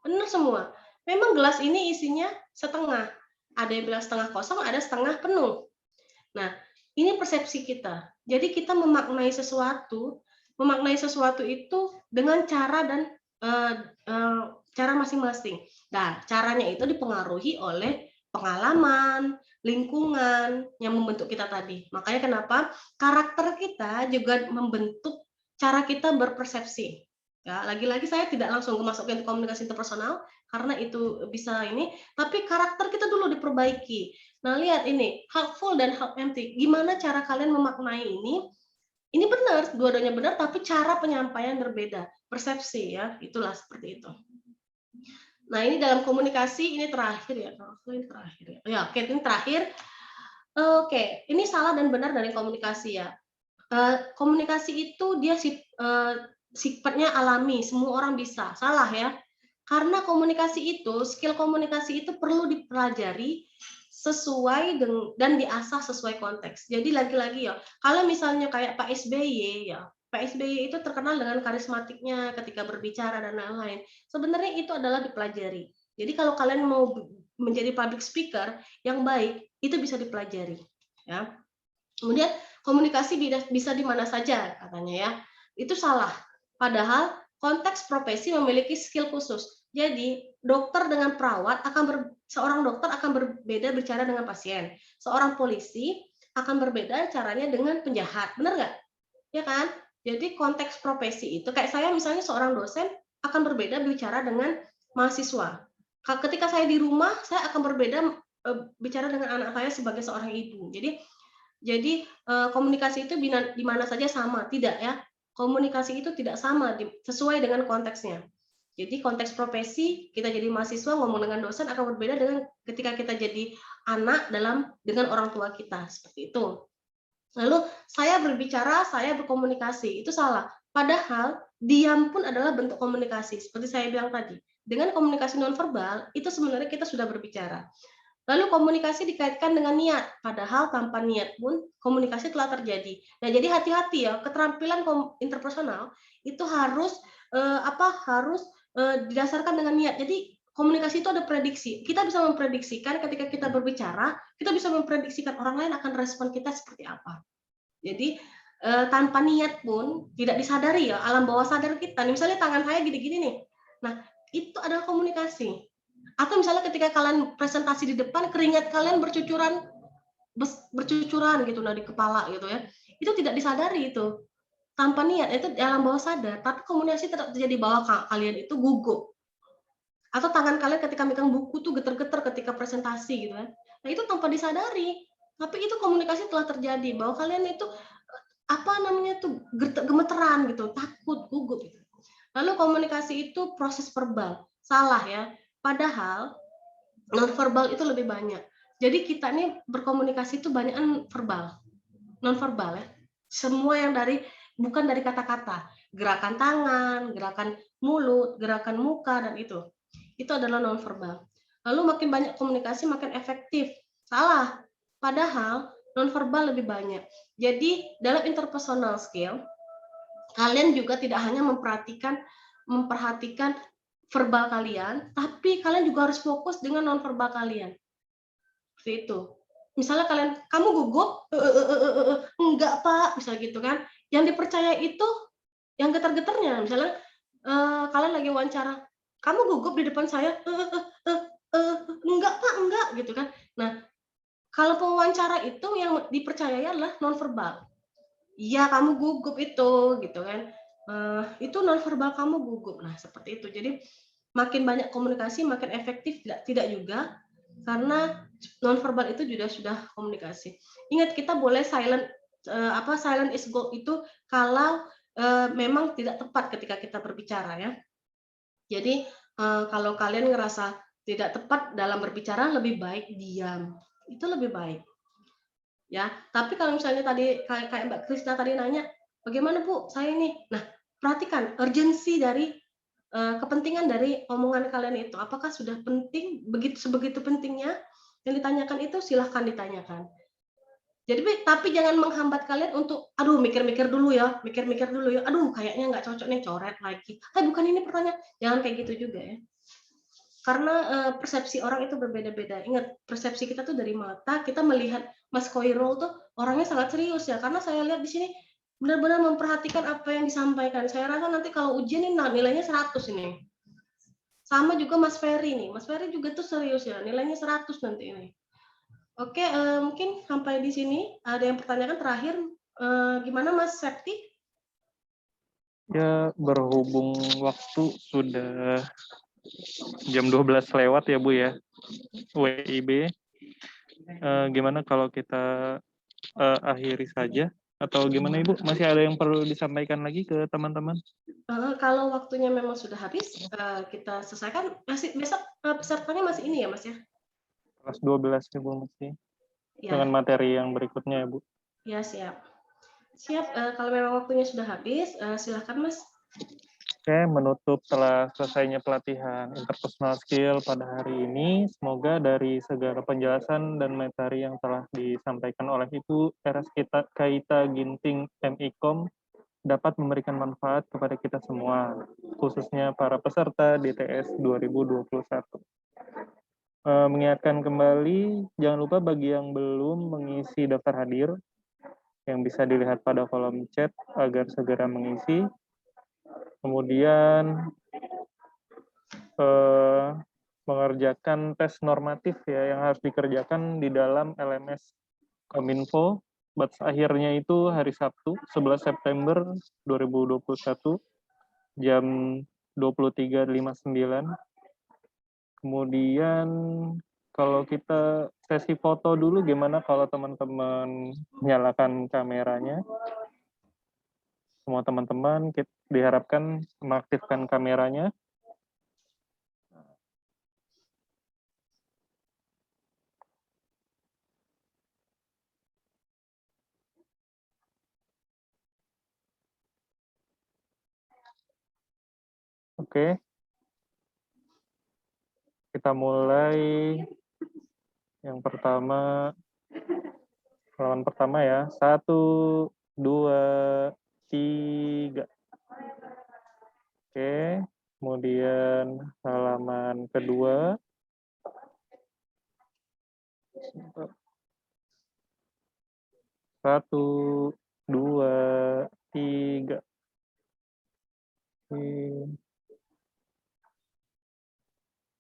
benar semua. Memang gelas ini isinya setengah. Ada yang bilang setengah kosong, ada setengah penuh. Nah, ini persepsi kita. Jadi kita memaknai sesuatu itu dengan cara dan cara masing-masing. Nah, caranya itu dipengaruhi oleh pengalaman, lingkungan yang membentuk kita tadi. Makanya kenapa karakter kita juga membentuk cara kita berpersepsi. Ya, lagi-lagi saya tidak langsung masukin ke komunikasi interpersonal karena itu bisa ini, tapi karakter kita dulu diperbaiki. Nah, lihat ini, helpful dan help empty. Gimana cara kalian memaknai ini? Ini benar, dua-duanya benar, tapi cara penyampaian berbeda. Persepsi ya, itulah seperti itu. Nah, ini dalam komunikasi, ini terakhir ya. Ini terakhir ya. Ya, oke, ini terakhir. Oke, ini salah dan benar dari komunikasi ya. Komunikasi itu dia sifatnya alami, semua orang bisa. Salah ya. Karena komunikasi itu, skill komunikasi itu perlu dipelajari sesuai dan diasah sesuai konteks. Jadi lagi-lagi ya, kalau misalnya kayak Pak SBY ya, Pak SBY itu terkenal dengan karismatiknya ketika berbicara dan lain-lain. Sebenarnya itu adalah dipelajari. Jadi kalau kalian mau menjadi public speaker yang baik, itu bisa dipelajari. Ya. Kemudian komunikasi bisa di mana saja katanya ya. Itu salah. Padahal konteks profesi memiliki skill khusus. Jadi dokter dengan perawat seorang dokter akan berbeda bicara dengan pasien. Seorang polisi akan berbeda caranya dengan penjahat. Benar nggak? Ya kan? Jadi konteks profesi itu kayak saya misalnya seorang dosen akan berbeda bicara dengan mahasiswa. Ketika saya di rumah, saya akan berbeda bicara dengan anak saya sebagai seorang ibu. Jadi komunikasi itu di mana saja sama, tidak ya? Komunikasi itu tidak sama sesuai dengan konteksnya. Jadi konteks profesi kita jadi mahasiswa ngomong dengan dosen akan berbeda dengan ketika kita jadi anak dengan orang tua kita seperti itu. Lalu saya berbicara, saya berkomunikasi itu salah. Padahal diam pun adalah bentuk komunikasi seperti saya bilang tadi. Dengan komunikasi nonverbal itu sebenarnya kita sudah berbicara. Lalu komunikasi dikaitkan dengan niat, padahal tanpa niat pun komunikasi telah terjadi. Nah, jadi hati-hati ya, keterampilan interpersonal itu harus didasarkan dengan niat. Jadi komunikasi itu ada prediksi. Kita bisa memprediksikan ketika kita berbicara, kita bisa memprediksikan orang lain akan respon kita seperti apa. Jadi tanpa niat pun tidak disadari ya, alam bawah sadar kita. Misalnya tangan saya gini-gini nih. Nah, itu adalah komunikasi. Atau misalnya ketika kalian presentasi di depan, keringat kalian bercucuran gitu di kepala gitu ya. Itu tidak disadari itu. Tanpa niat itu alam bawah sadar, tapi komunikasi tetap terjadi bahwa kalian itu gugup. Atau tangan kalian ketika megang buku tuh getar-getar ketika presentasi gitu kan. Nah, itu tanpa disadari. Tapi itu komunikasi telah terjadi bahwa kalian itu gemeteran gitu, takut, gugup gitu. Lalu komunikasi itu proses verbal. Salah ya. Padahal non-verbal itu lebih banyak. Jadi kita ini berkomunikasi itu banyak verbal. Non-verbal ya. Semua yang bukan dari kata-kata. Gerakan tangan, gerakan mulut, gerakan muka, dan itu adalah non-verbal. Lalu makin banyak komunikasi, makin efektif. Salah. Padahal non-verbal lebih banyak. Jadi dalam interpersonal skill, kalian juga tidak hanya memperhatikan verbal kalian, tapi kalian juga harus fokus dengan non-verbal kalian. Seperti itu. Misalnya kamu gugup, enggak Pak, misalnya gitu kan. Yang dipercaya itu yang getar-getarnya. Misalnya kalian lagi wawancara, kamu gugup di depan saya, enggak Pak, enggak gitu kan. Nah, kalau pewawancara itu yang dipercaya adalah non-verbal. Iya, kamu gugup itu, gitu kan. Itu non-verbal kamu gugup. Nah, seperti itu. Jadi makin banyak komunikasi, makin efektif tidak juga, karena non-verbal itu juga sudah komunikasi. Ingat, kita boleh silent is gold itu kalau memang tidak tepat ketika kita berbicara ya. Jadi kalau kalian ngerasa tidak tepat dalam berbicara, lebih baik diam. Itu lebih baik. Ya, tapi kalau misalnya tadi kayak Mbak Krisna tadi nanya, bagaimana Bu saya ini? Nah, perhatikan urgensi dari kepentingan dari omongan kalian itu. Apakah sudah penting, sebegitu pentingnya yang ditanyakan itu, silahkan ditanyakan. Jadi tapi jangan menghambat kalian untuk, aduh mikir-mikir dulu ya, aduh kayaknya nggak cocok nih, coret lagi. Bukan ini pertanyaan, jangan kayak gitu juga ya. Karena persepsi orang itu berbeda-beda. Ingat, persepsi kita tuh dari mata. Kita melihat Mas Khoirul tuh orangnya sangat serius ya. Karena saya lihat di sini benar-benar memperhatikan apa yang disampaikan. Saya rasa nanti kalau ujian ini nilainya 100 ini. Sama juga Mas Ferry nih. Mas Ferry juga tuh serius ya. Nilainya 100 nanti ini. Oke, mungkin sampai di sini. Ada yang pertanyakan terakhir. Gimana Mas Septi? Ya, berhubung waktu sudah jam 12 lewat ya Bu ya, WIB. Gimana kalau kita akhiri saja? Atau gimana Ibu? Masih ada yang perlu disampaikan lagi ke teman-teman? Kalau waktunya memang sudah habis, kita selesaikan. Besok pesertanya masih ini ya Mas ya? Kelas 12 ya Bu masih. Ya. Dengan materi yang berikutnya ya Bu. Ya siap. Siap, kalau memang waktunya sudah habis, silakan Mas. Oke, menutup setelah selesainya pelatihan interpersonal skill pada hari ini, semoga dari segala penjelasan dan materi yang telah disampaikan oleh Ibu Eras Kaita Ginting MIKOM dapat memberikan manfaat kepada kita semua, khususnya para peserta DTS 2021. Mengingatkan kembali, jangan lupa bagi yang belum mengisi daftar hadir, yang bisa dilihat pada kolom chat agar segera mengisi. Kemudian mengerjakan tes normatif ya yang harus dikerjakan di dalam LMS Kominfo. Batas akhirnya itu hari Sabtu 11 September 2021 jam 23.59. Kemudian kalau kita sesi foto dulu, gimana kalau teman-teman nyalakan kameranya? Semua teman-teman diharapkan mengaktifkan kameranya. Oke. Kita mulai yang pertama, halaman pertama ya. 1, 2, 3. Oke, kemudian halaman kedua. 1, 2, 3.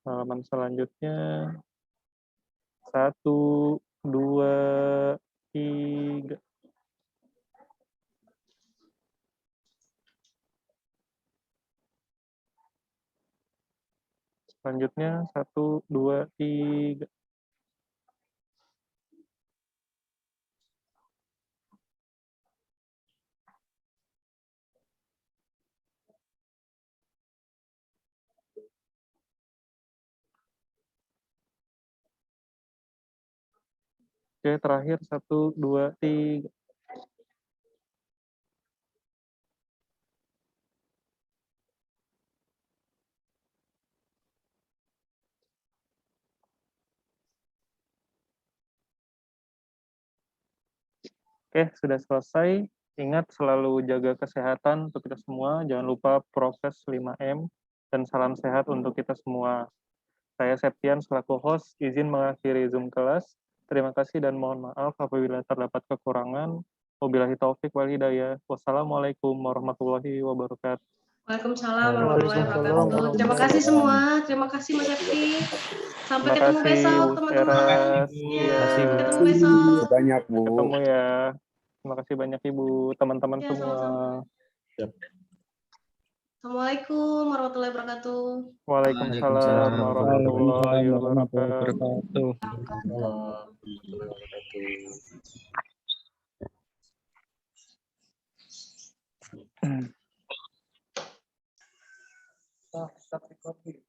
Halaman selanjutnya 1, 2, 3. Selanjutnya 1, 2, 3. Oke, terakhir 1, 2, 3. Oke, sudah selesai. Ingat selalu jaga kesehatan untuk kita semua. Jangan lupa prokes 5M dan salam sehat untuk kita semua. Saya Septian selaku host izin mengakhiri Zoom kelas. Terima kasih dan mohon maaf apabila terdapat kekurangan. Wabillahi taufik wal hidayah. Wassalamualaikum warahmatullahi wabarakatuh. Waalaikumsalam warahmatullahi wabarakatuh. Terima kasih semua. Terima kasih Mas Septi. Sampai ketemu besok teman-teman. Iya. Sampai ketemu besok. Banyak Bu. Ketemu ya. Terima kasih banyak Ibu, teman-teman Ya, semua. sama-sama. Assalamualaikum warahmatullahi wabarakatuh. Waalaikumsalam warahmatullahi wabarakatuh. Stop recording.